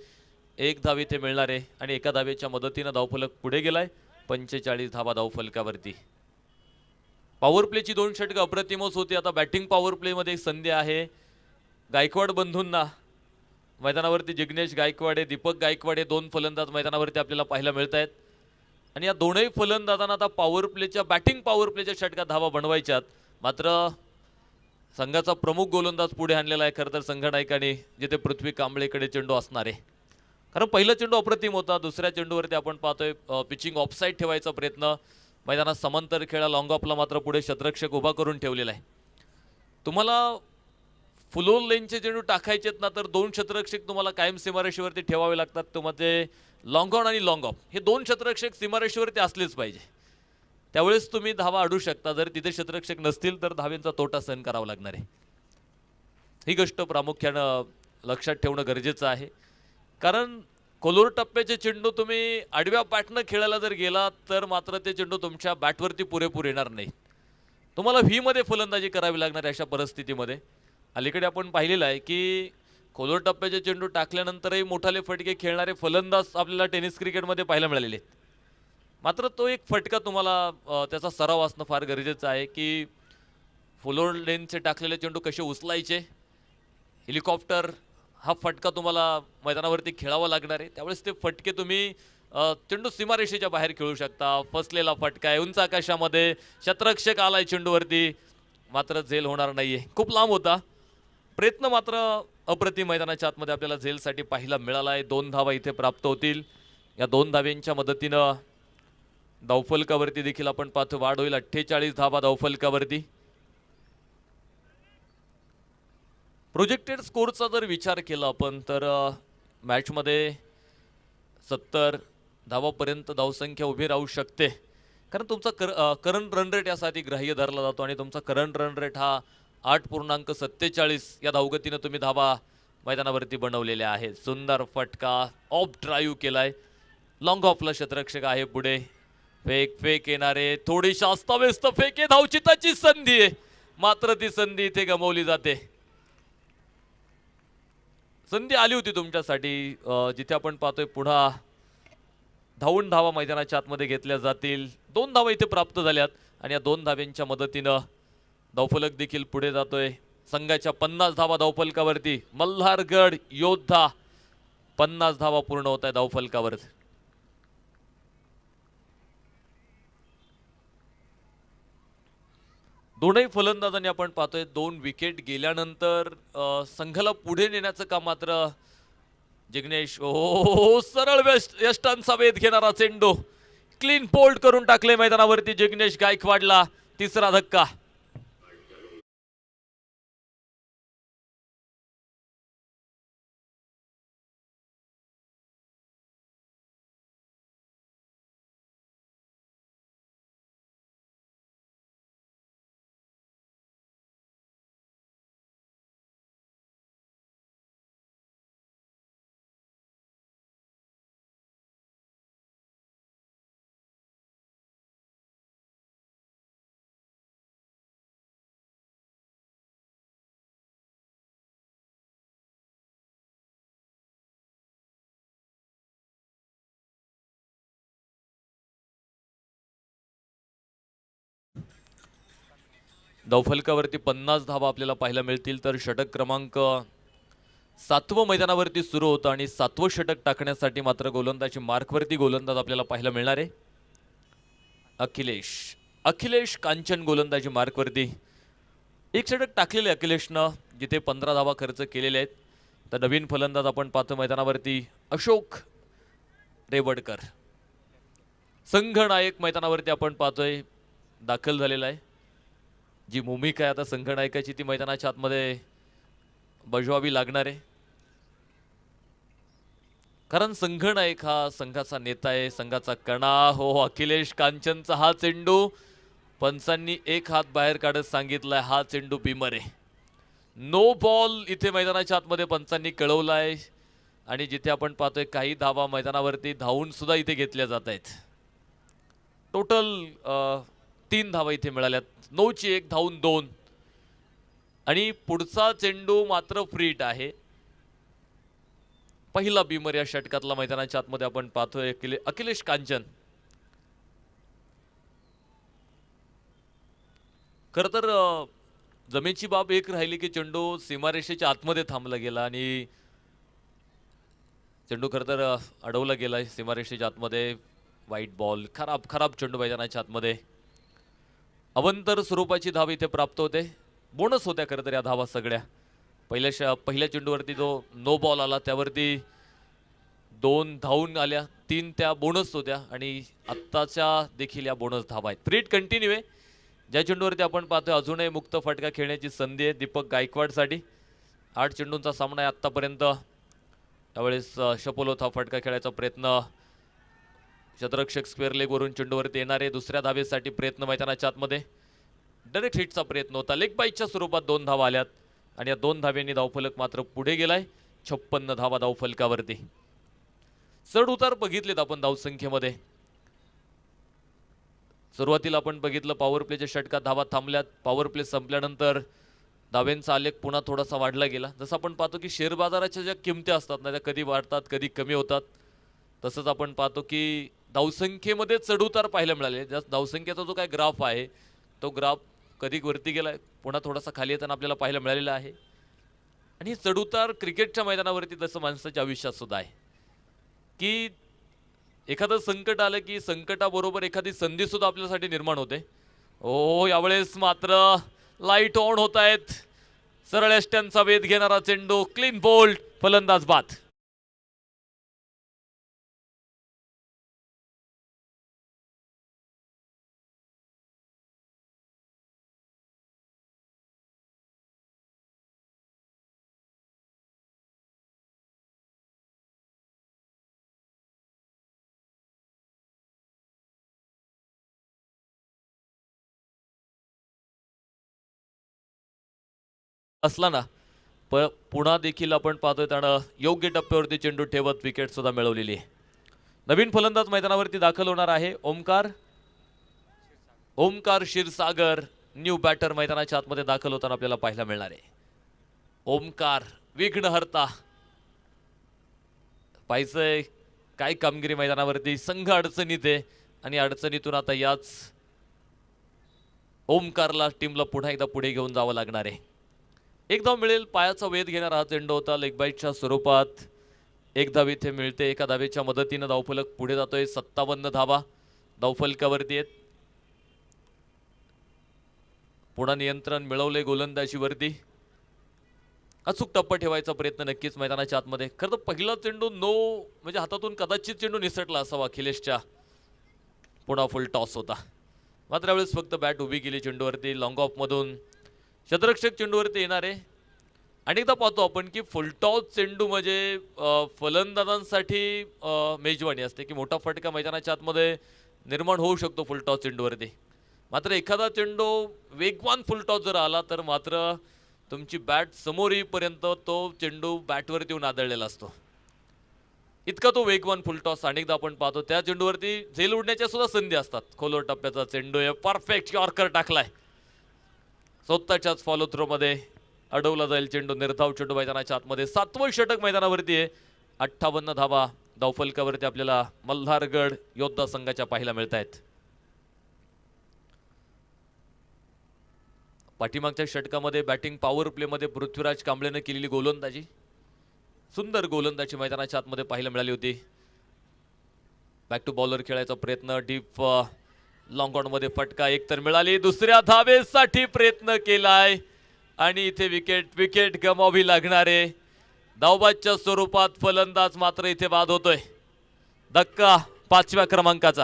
एक धाव इथे मिळणार आहे आणि एका धावेच्या मदतीनं धावफलक पुढे गेलाय. 45 धावा धावफलकावरती. पॉवर प्लेची 2 षटकं अप्रतिमच होती. आता बॅटिंग पॉवर प्लेमध्ये एक संधी आहे गायकवाड बंधूंना. मैदानावरती जिग्नेश गायकवाडे, दीपक गायकवाडे 2 फलंदाज मैदानावरती आपल्याला पाहायला मिळत आहेत. आणि या दोनही फलंदाजांना आता पॉवर प्लेच्या बॅटिंग पॉवर प्लेच्या षटकात धावा बनवायच्यात. मात्र संघाचा प्रमुख गोलंदाज पुढे आणलेला आहे खरं तर संघनायकाने, जिथे पृथ्वी कांबळेकडे चेंडू असणार आहे. कारण पहिला चेंडू अप्रतिम होता. दुसऱ्या चेंडूवरती आपण पाहतोय पिचिंग ऑफसाईड ठेवायचा प्रयत्न. मैदानात समांतर खेळा लॉंग ऑफला मात्र पुढे शतरक्षक उभा करून ठेवलेला आहे. तुम्हाला फुलोर लेनचे चेंडू टाकायचे आहेत ना, तर दोन शतरक्षक तुम्हाला कायम सीमारेषेवरती ठेवावे लागतात. तुम्हाला लॉंग ऑन आणि लॉंग ऑफ हे दोन शतरक्षक सीमारेषेवरती असलेच पाहिजे. त्यावेळेस तुम्ही धावा अडू शकता. जर तिथे शतरक्षक नसतील तर धावेंचा तोटा सहन करावा लागणार आहे. ही गोष्ट प्रामुख्यानं लक्षात ठेवणं गरजेचं आहे. कारण कोलोर टप्प्याचे चेंडू तुम्ही आडव्या बॅटनं खेळायला जर गेला तर मात्र ते चेंडू तुमच्या बॅटवरती पुरेपूर येणार नाही. तुम्हाला व्हीमध्ये फलंदाजी करावी लागणार अशा परिस्थितीमध्ये. अलीकडे आपण पाहिलेलं आहे की कोलोर टप्प्याचे चेंडू टाकल्यानंतरही मोठाले फटके खेळणारे फलंदाज आपल्याला टेनिस क्रिकेटमध्ये पाहायला मिळालेले आहेत. मात्र तो एक फटका तुम्हाला त्याचा सराव असणं फार गरजेचं आहे की फ्लोर लेनचे टाकलेले चेंडू कसे उचलायचे. हेलिकॉप्टर हा फटका तुम्हाला मैदानावरती खेळावा लागणार आहे. त्यावेळेस ते फटके तुम्ही चेंडू सीमारेषेच्या बाहेर खेळू शकता. फसलेला फटका आहे उंच आकाशामध्ये, शतरक्षक आलाय चेंडूवरती, मात्र झेल होणार नाहीये. खूप लांब होता प्रयत्न, मात्र अप्रतिम मैदानाच्या आतमध्ये आपल्याला झेलसाठी पाहायला मिळाला आहे. 2 धावा इथे प्राप्त होतील. या 2 धाव्यांच्या मदतीनं धावफलकावरती देखील आपण पाहतो वाढ होईल. 48 धावा धावफलकावरती. प्रोजेक्टेड स्कोरचा जर विचार केला आपण तर मॅचमध्ये 70 धावापर्यंत धावसंख्या उभी राहू शकते. कारण तुमचा करंट रन रेट यासाठी ग्राह्य धरला जातो आणि तुमचा करंट रन रेट हा 8.47 या धावगतीनं तुम्ही धावा मैदानावरती बनवलेल्या आहेत. सुंदर फटका ऑफ ड्राईव्ह केलाय. लॉंग ऑफला शतरक्षक आहे पुढे. फेक येणारे, थोडीशी अस्ताव्यस्त फेक आहे. धावचिताची संधी आहे, मात्र ती संधी इथे गमावली जाते. संधी आली होती तुमच्यासाठी जिथे आपण पाहतोय पुन्हा धावून धावा मैदानाच्या आतमध्ये घेतल्या जातील. 2 धावा इथे प्राप्त झाल्यात आणि या 2 धाव्यांच्या मदतीनं धावफलक देखील पुढे जातोय. संघाच्या 50 धावा धावफलकावरती. मल्हारगड योद्धा 50 धावा पूर्ण होत आहे धावफलकावर. दोनही फलंदाजांनी आपण पाहतोय 2 विकेट गेल्यानंतर संघाला पुढे नेण्याचं काम मात्र जिग्नेश सरळ यष्टांचा वेध घेणारा चेंडू क्लीन बोल्ड करून टाकले मैदानावरती जिग्नेश गायकवाडला. तिसरा धक्का. धावफलकावरती 50 धावा आपल्याला पाहायला मिळतील. तर षटक क्रमांक 7वं मैदानावरती सुरू होतं आणि 7वं षटक टाकण्यासाठी मात्र गोलंदाजी मार्कवरती गोलंदाज आपल्याला पाहायला मिळणार आहे. अखिलेश कांचन गोलंदाजी मार्कवरती. एक षटक टाकलेले अखिलेशनं, जिथे 15 धावा खर्च केलेले आहेत. तर नवीन फलंदाज आपण पाहतो मैदानावरती अशोक रेवडकर. संघनायक मैदानावरती आपण पाहतोय दाखल झालेला आहे. जी भूमिका आहे आता संघनायकाची ती मैदानाच्या आतमध्ये बजवावी लागणार आहे. कारण संघनायक हा संघाचा नेता आहे, संघाचा कणा. अखिलेश कांचनचा हा चेंडू पंचांनी एक हात बाहेर काढत सांगितलाय. हा चेंडू बिमर आहे. नो बॉल इथे मैदानाच्या आतमध्ये पंचांनी कळवलाय. आणि जिथे आपण पाहतोय काही धावा मैदानावरती धावून सुद्धा इथे घेतल्या जात आहेत. टोटल 3 धावा इथे मिळाल्यात. 9ची 1 धावून 2 आणि पुढचा चेंडू मात्र फ्रीट आहे. पहिला बिमर या षटकातला मैदानाच्या आतमध्ये आपण पाहतोय अखिलेश कांचन. खर तर जमेची बाब एक राहिली की चेंडू सीमारेषेच्या आतमध्ये थांबला गेला आणि चेंडू खर तर अडवला गेलाय सीमारेषेच्या आतमध्ये. वाईट बॉल, खराब खराब चेंडू मैदानाच्या आतमध्ये. अवंतर स्वरूपाची धाव इथे प्राप्त होते. बोनस होत्या खरं तर या धावा सगळ्या. पहिल्या चेंडूवरती जो नो बॉल आला त्यावरती 2 धावून आल्या, 3 त्या बोनस होत्या आणि आत्ताच्या देखील या बोनस धावा आहेत. फ्रीट कंटिन्यू आहे. ज्या चेंडूवरती आपण पाहतोय अजूनही मुक्त फटका खेळण्याची संधी आहे दीपक गायकवाडसाठी. 8 चेंडूंचा सामना आहे आत्तापर्यंत. त्यावेळेस शपोलोथ हा फटका खेळायचा प्रयत्न, शतरक्षक स्क्वेअर लेगवरून चेंडूवरती येणारे दुसऱ्या धावेसाठी प्रयत्न मैदानाच्या आतमध्ये. डायरेक्ट हिटचा प्रयत्न होता, लेग बाईटच्या स्वरूपात 2 धावा आल्यात आणि या 2 धाव्यांनी धावफलक मात्र पुढे गेलाय. 56 धावा धावफलकावरती. चढ उतार बघितलेत आपण धावसंख्येमध्ये. सुरुवातीला आपण बघितलं पॉवर प्लेच्या षटकात धावा थांबल्यात. पॉवर प्ले संपल्यानंतर धाव्यांचा आलेख पुन्हा थोडासा वाढला गेला. जसं आपण पाहतो की शेअर बाजाराच्या ज्या किमती असतात ना त्या कधी वाढतात कधी कमी होतात, तसंच आपण पाहतो की धावसंख्येमध्ये चढउतार पाहायला मिळाले. धावसंख्येचा जो काय ग्राफ आहे तो ग्राफ कधी वरती गेलाय पुन्हा थोडासा खाली येताना आपल्याला पाहायला मिळालेला आहे. आणि चढउतार क्रिकेटच्या मैदानावरती तसं माणसाच्या आयुष्यात सुद्धा आहे की एखादं संकट आलं की संकटाबरोबर एखादी संधी सुद्धा आपल्यासाठी निर्माण होते. ओ यावेळेस मात्र लाईट ऑन होत आहेत. सरळ यष्ट्यांचा वेध घेणारा चेंडू, क्लीन बोल्ड, फलंदाज बाद. असला ना पुन्हा देखील आपण पाहतोय त्यानं योग्य टप्प्यावरती चेंडू ठेवत विकेट सुद्धा मिळवलेली आहे. नवीन फलंदाज मैदानावरती दाखल होणार आहे ओमकार क्षीरसागर. न्यू बॅटर मैदानाच्या आतमध्ये दाखल होताना आपल्याला पाहायला मिळणार आहे. ओमकार विघ्नहर्ता. पाहिजे काय कामगिरी मैदानावरती. संघ अडचणीत आहे आणि अडचणीतून आता याच ओमकारला टीमला पुन्हा एकदा पुढे घेऊन जावं लागणार आहे. एक धाव मिळेल. पायाचा वेध घेणारा हा चेंडू होता लेग बाईटच्या स्वरूपात. एक धाव इथे मिळते. एका धावेच्या मदतीनं धावफलक पुढे जातोय. 57 धावा धावफलकावरती आहेत. पुन्हा नियंत्रण मिळवले गोलंदाजीवरती. अचूक टप्पा ठेवायचा प्रयत्न नक्कीच मैदानाच्या आतमध्ये. खरं तर पहिला चेंडू म्हणजे हातातून कदाचित चेंडू निसटला असावा अखिलेशच्या. पुन्हा फुल टॉस होता. मात्र यावेळेस फक्त बॅट उभी केली चेंडूवरती. लॉंग ऑफ मधून शतरक्षक चेंडूवरती येणारे. अनेकदा पाहतो आपण की फुलटॉस चेंडू म्हणजे फलंदाजांसाठी मेजवानी असते की मोठा फटका मैदानाच्या आतमध्ये निर्माण होऊ शकतो फुलटॉस चेंडूवरती. मात्र एखादा चेंडू वेगवान फुलटॉस जर आला तर मात्र तुमची बॅट समोर येईपर्यंत तो चेंडू बॅटवरती येऊन आदळलेला असतो. इतका तो वेगवान फुलटॉस अनेकदा आपण पाहतो. त्या चेंडूवरती झेल उडण्याच्या सुद्धा संधी असतात. खोलवर टप्प्याचा चेंडू आहे. परफेक्ट यॉर्कर टाकलाय. स्वतःच्याच फॉलो थ्रो मध्ये अडवला जाईल चेंडू. निर्धाव चेंडू मैदानाच्या आतमध्ये. 7वं षटक मैदानावरती आहे. 58 धावा धावफलकावरती आपल्याला मल्हारगड योद्धा संघाच्या पाहायला मिळत आहेत. पाठीमागच्या षटकामध्ये बॅटिंग पॉवर प्ले मध्ये पृथ्वीराज कांबळेने केलेली गोलंदाजी, सुंदर गोलंदाजी मैदानाच्या आतमध्ये पाहायला मिळाली होती. बॅक टू बॉलर खेळायचा प्रयत्न. डीप लॉंग ऑन मध्ये फटका एक तर मिळाली. दुसऱ्या धावेसाठी प्रयत्न केलाय आणि इथे विकेट गमावी लागणारे. धावबादच्या स्वरूपात फलंदाज मात्र इथे बाद होतोय. धक्का 5व्या क्रमांकाचा.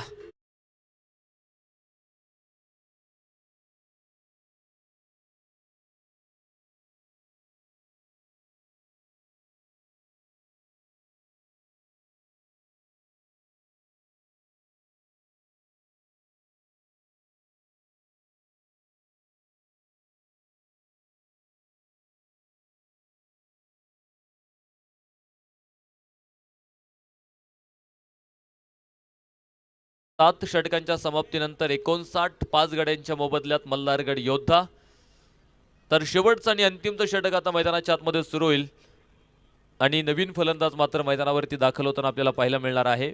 सात षटकांच्या समाप्तीनंतर 59 5 गड्यांच्या मोबदल्यात मल्हारगड योद्धा. तर शेवटचं आणि अंतिमचं षटक आता मैदानाच्या आतमध्ये सुरू होईल आणि नवीन फलंदाज मात्र मैदानावरती दाखल होताना आपल्याला पाहायला मिळणार आहे.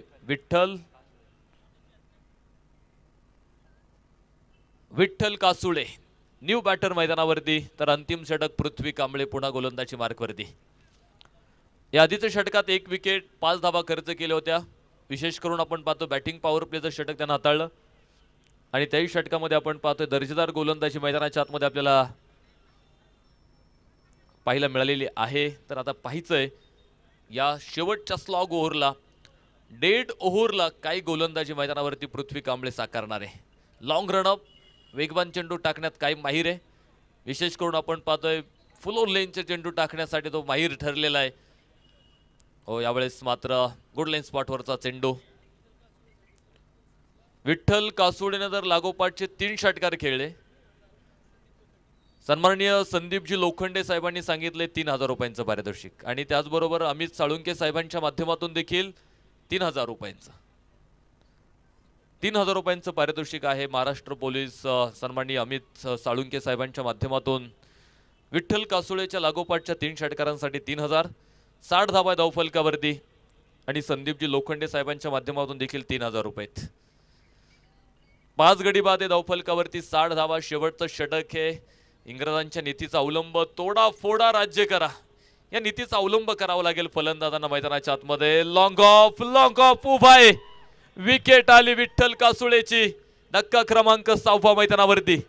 विठ्ठल कासुळे न्यू बॅटर मैदानावरती. तर अंतिम षटक पृथ्वी कांबळे पुन्हा गोलंदाजी मार्कवरती. या आधीच्या षटकात 1 विकेट 5 धावा खर्च केल्या होत्या. विशेष करून आपण पाहतो बॅटिंग पॉवर प्लेचं षटक त्यांना हाताळलं आणि त्याही षटकामध्ये आपण पाहतोय दर्जेदार गोलंदाजी मैदानाच्या आतमध्ये आपल्याला पाहायला मिळालेली आहे. तर आता पाहायचंय या शेवटच्या स्लॉग ओव्हरला डेड ओव्हरला काही गोलंदाजी मैदानावरती पृथ्वी कांबळे साकारणार आहे. लॉंग रनअप वेगवान चेंडू टाकण्यात काही माहीर आहे. विशेष करून आपण पाहतोय फुल लेनचे चेंडू टाकण्यासाठी तो माहीर ठरलेला आहे. हो, यावेळेस मात्र गुड लाईन स्पॉटवरचा चेंडू. विठ्ठल कासुडेने जर लागोपाठचे 3 षटकार खेळले. सन्माननीय संदीपजी लोखंडे साहेबांनी सांगितले 3,000 रुपयांचं पारितोषिक आणि त्याचबरोबर अमित साळुंके साहेबांच्या माध्यमातून देखील 3,000 रुपयांचं 3,000 रुपयांचं पारितोषिक आहे. महाराष्ट्र पोलीस सन्माननीय अमित साळुंके साहेबांच्या माध्यमातून विठ्ठल कासुळेच्या लागोपाठच्या 3 षटकारांसाठी 3,000, 60 धावा धावफलकावरती आणि संदीपजी लोखंडे साहेबांच्या माध्यमातून देखील 3,000 रुपये. 5 गडी बाद आहे धावफलकावरती, 60 धावा. शेवटचं षटक आहे. इंग्रजांच्या नीतीचा अवलंब, तोडा फोडा राज्य करा, या नीतीचा अवलंब करावा लागेल फलंदाजांना मैदानाच्या आतमध्ये. लॉंग ऑफ उभा आहे. विकेट आली विठ्ठल कासुळेची. धक्का क्रमांक 6 मैदानावरती.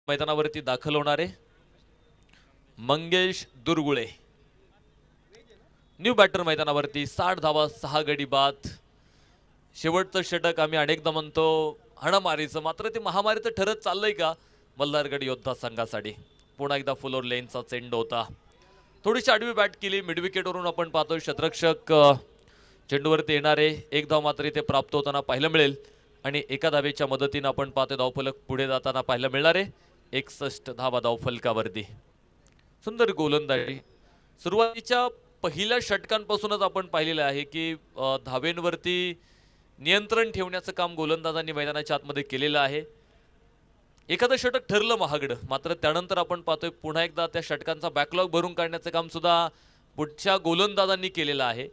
मैदानावरती दाखल होणारे मंगेश दुर्गुळे न्यू बॅटर मैदानावरती. 60 धावा, 6 गडी बाद. शेवटचं षटक आम्ही अनेकदा म्हणतो हाणामारीचं, मात्र ते महामारीचं ठरत चाललंय का मल्हारगड योद्धा संघासाठी. पुन्हा एकदा फुल लेनचा चेंडू होता. थोडीशी आडवी बॅट केली. मिड विकेटवरून आपण पाहतोय शतरक्षक चेंडूवरती येणारे. 1 धाव मात्र इथे प्राप्त होताना पाहायला मिळेल आणि एका धावेच्या मदतीने आपण पाहतोय धावफलक पुढे जाताना पाहायला मिळणार आहे. 61 धावा धावफलकावरती. सुंदर गोलंदाजी. सुरुवातीच्या पहिल्या षटकांपासूनच आपण पाहिलेलं आहे की धावेंवरती नियंत्रण ठेवण्याचं काम गोलंदाजांनी मैदानाच्या आतमध्ये केलेलं आहे. एखादं षटक ठरलं महागडं, मात्र त्यानंतर आपण पाहतोय पुन्हा एकदा त्या षटकांचा बॅकलॉग भरून काढण्याचं काम सुद्धा पुढच्या गोलंदाजांनी केलेलं आहे.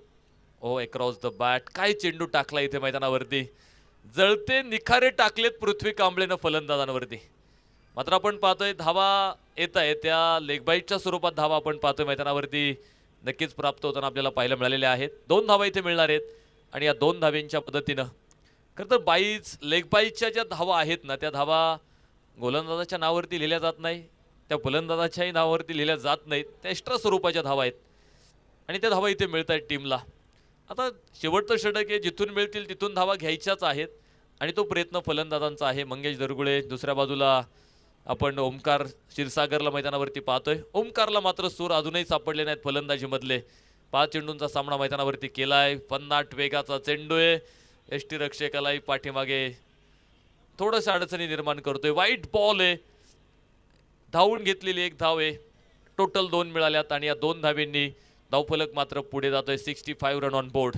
ओ अक्रॉस द बॅट, काय चेंडू टाकला इथे मैदानावरती. जळते निखारे टाकलेत पृथ्वी कांबळेनं फलंदाजांवरती. मात्र आपण पाहतोय धावा येत आहे त्या लेगबाईटच्या स्वरूपात धावा आपण पाहतोय मैदानावरती नक्कीच प्राप्त होताना आपल्याला पाहायला मिळालेल्या आहेत. 2 धावा इथे मिळणार आहेत आणि या 2 धाव्यांच्या पद्धतीनं खरं तर लेगबाईटच्या ज्या धावा आहेत ना, त्या धावा गोलंदाजाच्या नावावरती लिहिल्या जात नाही, त्या फलंदाजाच्याही नावावरती लिहिल्या जात नाहीत. त्या एक्स्ट्रा स्वरूपाच्या धावा आहेत आणि त्या धावा इथे मिळत आहेत टीमला. आता शेवटचं षटक आहे, जिथून मिळतील तिथून धावा घ्यायच्याच आहेत आणि तो प्रयत्न फलंदाजांचा आहे. मंगेश दरगुळे दुसऱ्या बाजूला आपण ओमकार क्षीरसागरला मैदानावरती पाहतोय. ओमकारला मात्र सूर अजूनही सापडले नाहीत फलंदाजीमधले. 5 चेंडूंचा सामना मैदानावरती केलाय. 50 वेगाचा चेंडू आहे. यष्टीरक्षकालाही पाठीमागे थोडंसं अडचणी निर्माण करतोय. वाईट बॉल आहे. धावून घेतलेली 1 धाव आहे. टोटल 2 मिळाल्यात आणि या 2 धावेंनी धावफलक मात्र पुढे जातोय. 65 रन ऑन बोर्ड.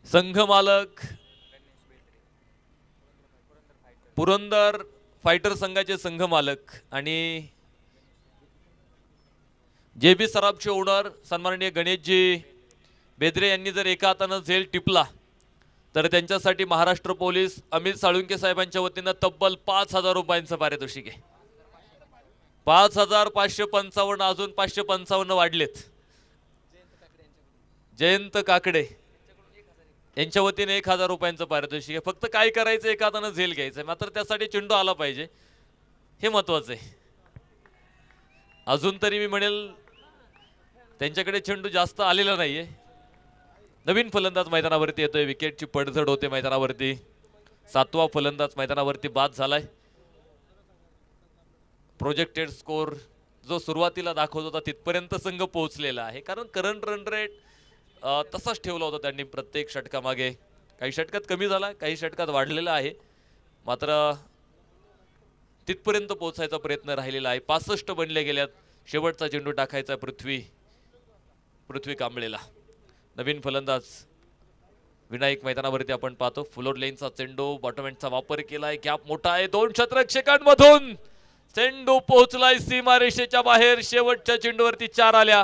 संघ मालक पुरंदर फायटर संघाचे संघ मालक आणि JB सराफचे ओनर सन्माननीय गणेशजी बेद्रे यांनी जर एका हातानं झेल टिपला तर त्यांच्यासाठी महाराष्ट्र पोलीस अमित साळुंके साहेबांच्या वतीनं तब्बल 5,000 रुपयांचं पारितोषिक आहे. 5,555 अजून 555 वाढलेत. जयंत काकडे यांच्या वतीने 1,000 रुपयांचं पारितोषिक आहे. फक्त काय करायचं, एका हातानं झेल घ्यायचं, मात्र त्यासाठी चेंडू आला पाहिजे, हे महत्वाचं आहे. अजून तरी मी म्हणेल त्यांच्याकडे चेंडू जास्त आलेला नाहीये. नवीन फलंदाज मैदानावरती येतोय. विकेटची पडझड होते मैदानावरती. 7वा फलंदाज मैदानावरती बाद झालाय. प्रोजेक्टेड स्कोर जो सुरुवातीला दाखवत होता तिथपर्यंत संघ पोहोचलेला आहे, कारण करंट रन रेट तसाच ठेवला होता त्यांनी प्रत्येक षटकामागे. काही षटकात कमी झाला, काही षटकात वाढलेला आहे, मात्र तिथपर्यंत पोहोचायचा प्रयत्न राहिलेला आहे. 65 बनले गेल्यात. शेवटचा चेंडू टाकायचा पृथ्वी कांबळेला. नवीन फलंदाज विनायक मैदानावरती आपण पाहतो. फ्लोर लेनचा चेंडू बॉटमएंडचा वापर केलाय. गॅप मोठा आहे. 2 क्षेत्ररक्षकांमधून चेंडू पोहोचलाय सीमारेषेच्या बाहेर. शेवटच्या चेंडूवरती 4 आल्या.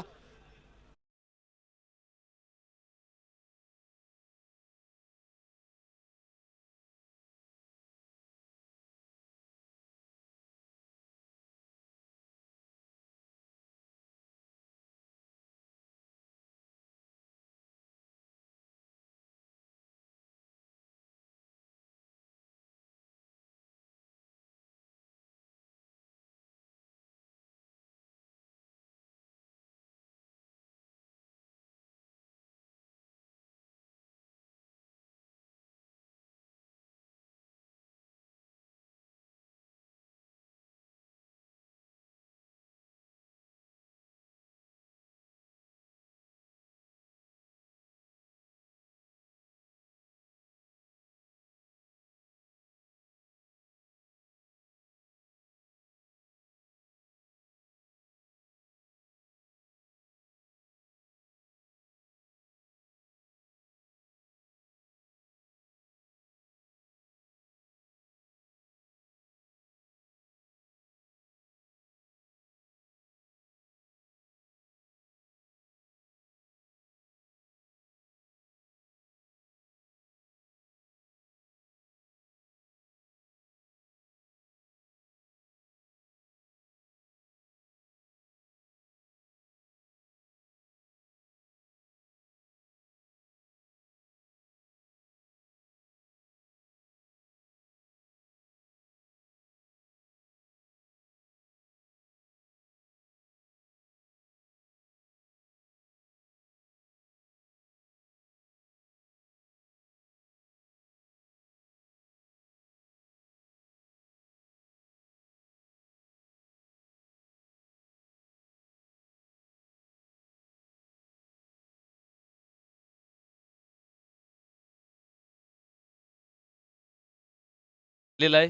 आहे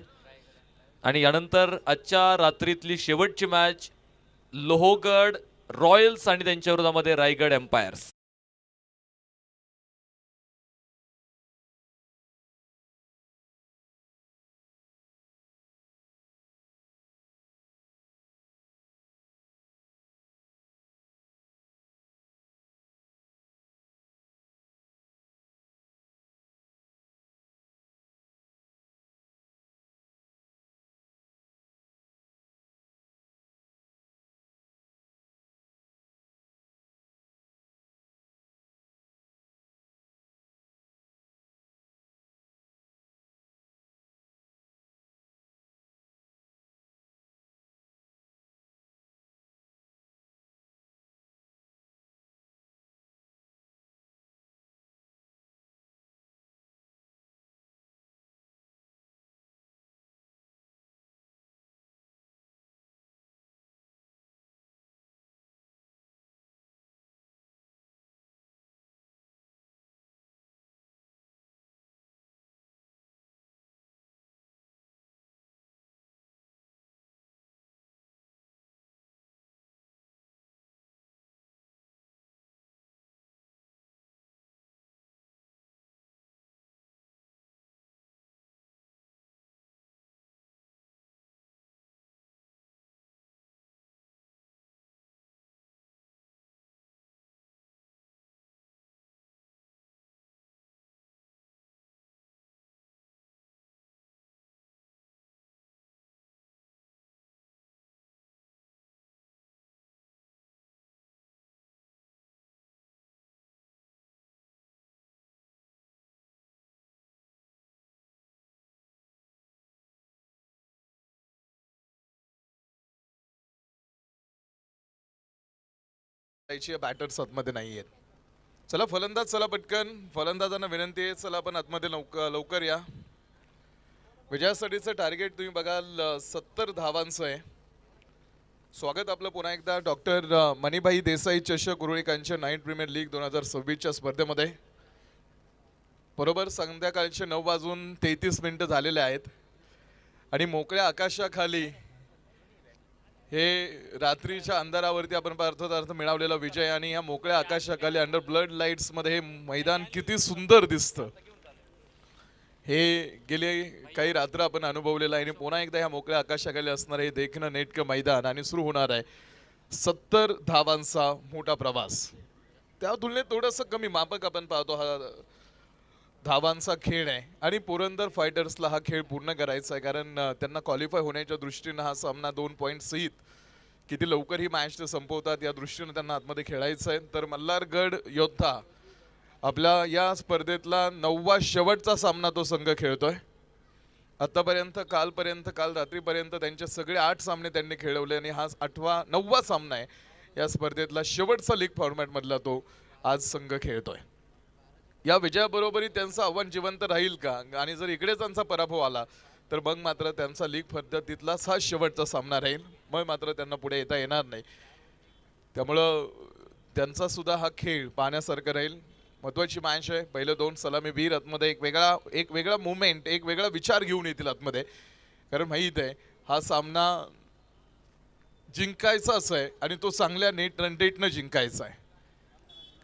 आणि यानंतर आजच्या रात्रीतली शेवटची मॅच लोहगड रॉयल्स आणि त्यांच्या विरोधामध्ये रायगड एम्पायर्स. बॅटर्स आतमध्ये नाही आहेत. चला फलंदाज, चला पटकन. फलंदाजांना विनंती आहे, चला आपण आतमध्ये लवकर या. विजयासाठीचं टार्गेट तुम्ही बघाल 70 धावांचं आहे. स्वागत आपलं पुन्हा एकदा डॉक्टर मणिभाई देसाई चषक Uruli Kanchan night premier league 2026च्या स्पर्धेमध्ये. बरोबर संध्याकाळचे 9:33 झालेले आहेत आणि मोकळ्या आकाशाखाली हे रात्रीच्या अंधारावरती आपण पार्थार्थ मिळवलेला विजय आणि या मोकळ्या आकाशाखाली अंडर ब्लड लाईट्स मध्ये हे मैदान किती सुंदर दिसतं हे गेले काही रात्र आपण अनुभवलेलं आहे आणि पुन्हा एकदा ह्या मोकळ्या आकाशाखाली असणार हे देखणं नेटकं मैदान आणि सुरू होणार आहे 70 धावांचा मोठा प्रवास. त्या तुलनेत थोडंसं कमी मापक आपण पाहतो हा धावांचा खेळ आहे आणि पुरंदर फायटर्सला हा खेळ पूर्ण करायचा आहे कारण त्यांना क्वालिफाय होण्याच्या दृष्टीनं हा सामना 2 पॉईंट सहित किती लवकर ही मॅच ते संपवतात या दृष्टीनं त्यांना आतमध्ये खेळायचं आहे. तर मल्हारगड योद्धा आपल्या या स्पर्धेतला 9वा शेवटचा सामना तो संघ खेळतोय. आतापर्यंत काल रात्रीपर्यंत त्यांचे सगळे 8 सामने त्यांनी खेळवले आणि हा 9वा सामना आहे या स्पर्धेतला शेवटचा लीग फॉर्मॅट मधला तो आज संघ खेळतोय. या विजयाबरोबरही त्यांचं आव्हान जिवंत राहील का आणि जर इकडे त्यांचा पराभव आला तर मग मात्र त्यांचा लीग पद्धतीतलाच हा शेवटचा सामना राहील, मग मात्र त्यांना पुढे येता येणार नाही. त्यामुळं त्यांचा सुद्धा हा खेळ पाहण्यासारखा राहील. महत्वाची मॅच आहे. पहिले 2 सलामीवीर आतमध्ये एक वेगळा मुवमेंट एक वेगळा विचार घेऊन येतील आतमध्ये कारण माहीत आहे हा सामना जिंकायचाच आहे आणि तो चांगल्या नेट रन रेटनं जिंकायचा आहे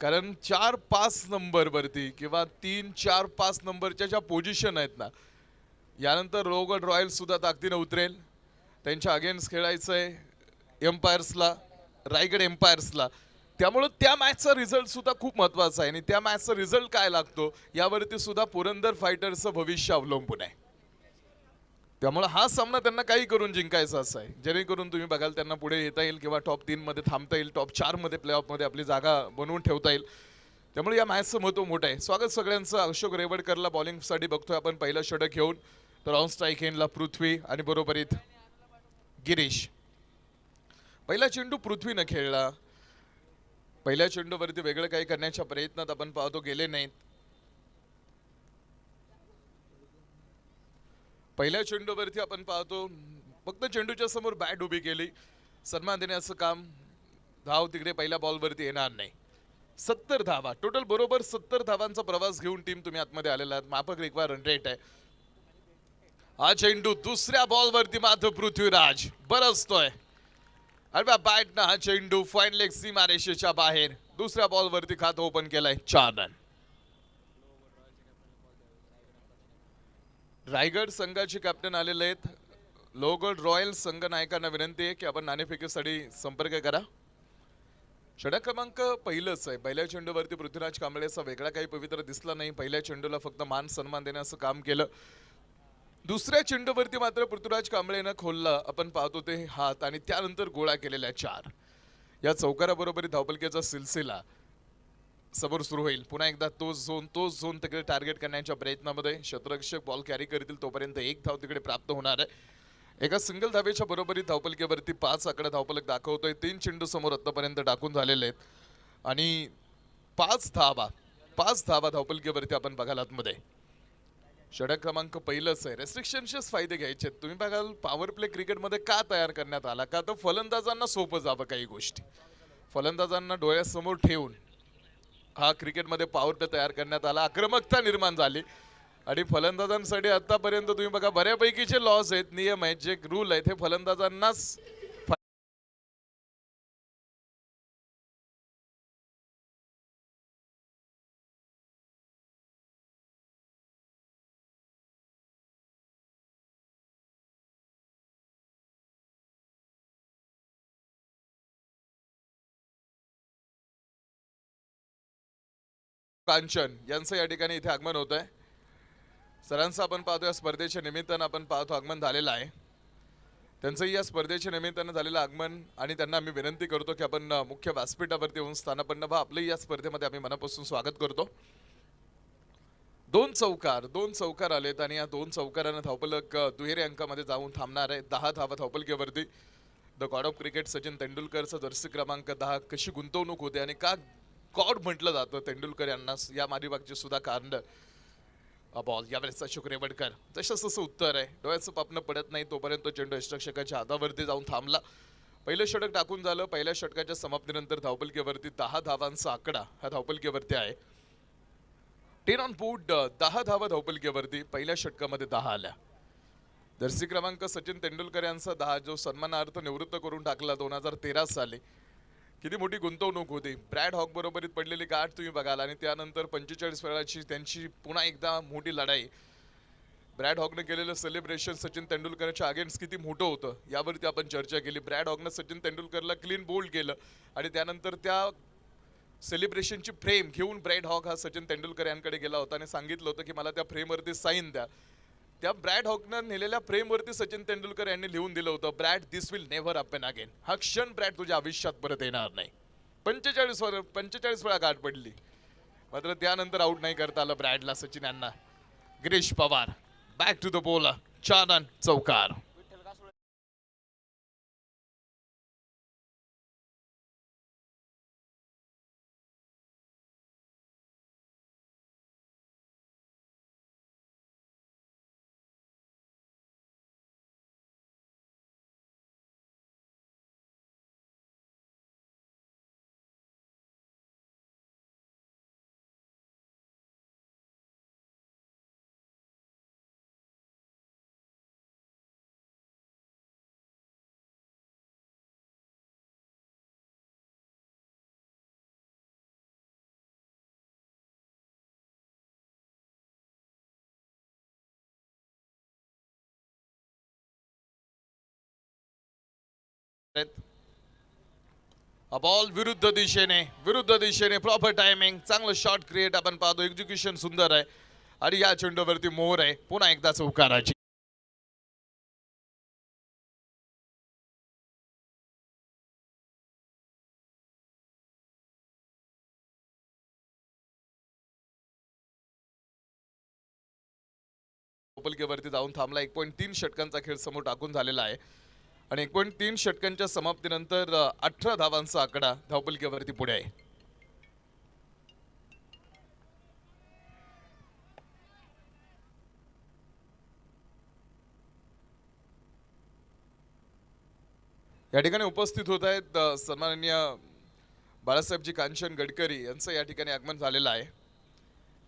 कारण 4-5 नंबरवरती किंवा 3-4-5 नंबरच्या ज्या पोझिशन आहेत ना यानंतर लोगड रॉयल सुद्धा ताकदीनं उतरेल. त्यांच्या अगेन्स्ट खेळायचं आहे एम्पायर्सला, रायगड एम्पायर्सला. त्यामुळे त्या मॅचचा रिझल्ट सुद्धा खूप महत्त्वाचा आहे आणि त्या मॅचचा रिझल्ट काय लागतो यावरती सुद्धा पुरंदर फायटर्सचं भविष्य अवलंबून आहे. त्यामुळे हा सामना त्यांना काही करून जिंकायचा असा आहे जेणेकरून तुम्ही बघाल त्यांना पुढे येता येईल किंवा टॉप 3 मध्ये थांबता येईल, टॉप 4 मध्ये प्लेऑफमध्ये आपली जागा बनवून ठेवता येईल. त्यामुळे या मॅचचं महत्त्व मोठं आहे. स्वागत सगळ्यांचं. अशोक रेवडकरला बॉलिंगसाठी बघतोय आपण पहिलं षटक घेऊन, तर ऑन स्ट्राईक एंडला पृथ्वी आणि बरोबरीत गिरीश. पहिला चेंडू पृथ्वीनं खेळला. पहिल्या चेंडूवरती वेगळं काही करण्याच्या प्रयत्नात आपण पाहतो गेले नाहीत. पहिल्या चेंडूवरती आपण पाहतो फक्त चेंडूच्या समोर बॅट उभी केली, सन्मान देण्याचं काम. धाव तिकडे पहिल्या बॉलवरती येणार नाही. 70 धावा टोटल, बरोबर 70 धावांचा प्रवास घेऊन टीम तुम्ही आतमध्ये आलेला आहात. माफक रिक्वायर रन रेट आहे. हा चेंडू दुसऱ्या बॉलवरती मात्र पृथ्वीराज बरसतोय आणि बॅटनं हा चेंडू फाईन लेग सीमारेषेच्या बाहेर दुसऱ्या बॉलवरती खातं ओपन केलंय. 4 रन. रायगड संघाचे कॅप्टन आलेले आहेत. लोगड रॉयल संघ नायकांना विनंती आहे की आपण नाणेफेकीसाठी संपर्क करा. षटक क्रमांक पहिलंच आहे. पहिल्या चेंडूवरती पृथ्वीराज कांबळेचा वेगळा काही पवित्र दिसला नाही. पहिल्या चेंडूला फक्त मान सन्मान देण्याचं काम केलं. दुसऱ्या चेंडूवरती मात्र पृथ्वीराज कांबळेनं खोलला आपण पाहतो ते हात आणि त्यानंतर गोळा केलेल्या 4. या चौकाराबरोबर धावपलकेचा सिलसिला समोर सुरू होईल. पुन्हा एकदा तोच झोन तिकडे टार्गेट करण्याच्या प्रयत्नामध्ये क्षेत्ररक्षक बॉल कॅरी करतील तोपर्यंत 1 धाव तिकडे प्राप्त होणार आहे. एका सिंगल धावेच्या बरोबरीत धावपलकेवरती 5 आकडा धावपलक दाखवतोय. 3 चेंडू समोर आतापर्यंत टाकून झालेले आहेत आणि 5 धावा धावपलकेवरती आपण बघाल आतमध्ये. षटक क्रमांक पहिलंच आहे. रेस्ट्रिक्शनचेच फायदे घ्यायचे. तुम्ही बघाल पॉवर प्ले क्रिकेटमध्ये का तयार करण्यात आला, का तर फलंदाजांना सोपं जावं काही गोष्टी. फलंदाजांना डोळ्यासमोर ठेवून हा क्रिकेटमध्ये पॉवर प्ले तयार करण्यात आला. आक्रमकता निर्माण झाली आणि फलंदाजांसाठी आतापर्यंत तुम्ही बघा बऱ्यापैकीचे लॉस आहेत, नियम आहेत, जे रूल आहेत हे फलंदाजांनाच कांचन यांचं या ठिकाणी इथे आगमन होत आहे. सरांचं आपण पाहतो या स्पर्धेच्या निमित्तानं आपण पाहतो आगमन झालेलं आहे. त्यांचंही या स्पर्धेच्या निमित्तानं झालेलं आगमन आणि त्यांना आम्ही विनंती करतो की आपण मुख्य व्यासपीठावरती येऊन स्थानापन्न व्हा. आपलंही या स्पर्धेमध्ये आम्ही मनापासून स्वागत करतो. 2 चौकार आलेत आणि या 2 चौकारानं धावपलक दुहेरी अंकामध्ये जाऊन थांबणार आहे. 10 धावा धावपलकेवरती. The god of cricket Sachin तेंडुलकरचा जर्सी क्रमांक 10 कशी गुंतवणूक होते आणि का गॉड म्हटलं जातं तेंडुलकर यांना या मागची सुद्धा कारण. बॉल यावेळेस अशोक रेवडकर जसं उत्तर आहे. डोळ्याचं पापणं पडत नाही तोपर्यंत चेंडू यष्टरक्षकाच्या हातावरती जाऊन थांबला. पहिलं षटक टाकून झालं. पहिल्या षटकाच्या समाप्तीनंतर धावपलकेवरती 10 धावांचा आकडा हा धावपलकेवरती आहे. 10 ऑन बोर्ड. 10 धावा धावपलकेवरती पहिल्या षटकामध्ये 10 आल्या. जर्सी क्रमांक सचिन तेंडुलकर यांचा 10 जो सन्मानार्थ निवृत्त करून टाकला 2013 साली. किती मोठी गुंतवणूक होती. ब्रॅड हॉक बरोबरीत पडलेली गाठ तुम्ही बघाल आणि त्यानंतर 45 वेळाची त्यांची पुन्हा एकदा मोठी लढाई. ब्रॅड हॉकने केलेलं सेलिब्रेशन सचिन तेंडुलकरच्या अगेन्स्ट किती मोठं होतं यावरती आपण चर्चा केली. ब्रॅड हॉकने सचिन तेंडुलकरला क्लीन बोल्ड केलं आणि त्यानंतर त्या सेलिब्रेशनची फ्रेम घेऊन ब्रॅड हॉक हा सचिन तेंडुलकर यांकडे गेला होता आणि सांगितलं होतं की मला त्या फ्रेमवरती साईन द्या. त्या ब्रॅड हॉकनं नेलेल्या फ्रेमवरती सचिन तेंडुलकर यांनी लिहून दिलं होतं, Brad this will never happen again. हा क्षण ब्रॅड तुझ्या आयुष्यात परत येणार नाही. 45 वेळा गाठ पडली मात्र त्यानंतर आउट नाही करता आलं ब्रॅडला सचिन यांना. Girish Pawar back to the ball, 4 run चौकार. बॉल विरुद्ध दिशेने प्रॉपर टायमिंग, चांगलं शॉट क्रिएट आपण पाहतो. एक्झिक्युशन सुंदर आहे आणि या चेंडूवरती मोहर आहे. पुन्हा एकदा चौकाराची. वरती जाऊन थांबला. 1.3 षटकांचा खेळ समोर टाकून झालेला आहे आणि 1.3 षटकांच्या समाप्तीनंतर 18 धावांचा आकडा धावपलकेवरती पुढे आहे. या ठिकाणी उपस्थित होत आहेत सन्माननीय बाळासाहेबजी कांचन गडकरी यांचं या ठिकाणी आगमन झालेलं आहे.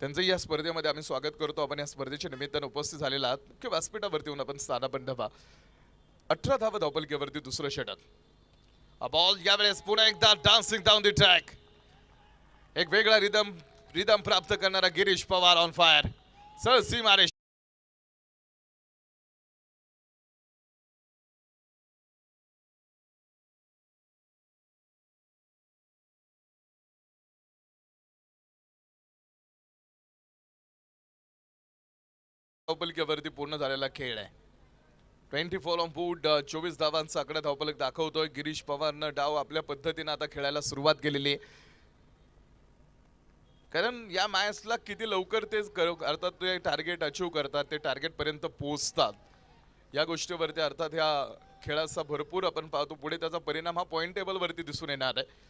त्यांचंही या स्पर्धेमध्ये आम्ही स्वागत करतो. आपण या स्पर्धेच्या निमित्तानं उपस्थित झालेला आहात. मुख्य व्यासपीठावरती येऊन आपण स्थानापन्न व्हा. 18 धावा धावपलकेवरती दुसरं षटक. बॉल यावेळेस पुन्हा एकदा डान्सिंग डाऊन द ट्रॅक. एक वेगळा रिदम प्राप्त करणारा गिरीश पवार ऑन फायर. सरसी मारे धावपलकेवरती पूर्ण झालेला खेळ आहे. 24 ऑन बोर्ड, 24 धावांचा आकडा धावपलक दाखवतोय. गिरीश पवारनं डाव आपल्या पद्धतीने आता खेळायला सुरुवात केलेली आहे. कारण या मॅचला किती लवकर ते अर्थात ते टार्गेट अचीव करतात, ते टार्गेट पर्यंत पोहोचतात, या गोष्टीवरती अर्थात ह्या खेळाचा भरपूर आपण पाहतो पुढे त्याचा परिणाम हा पॉइंट टेबल वरती दिसून येणार आहे.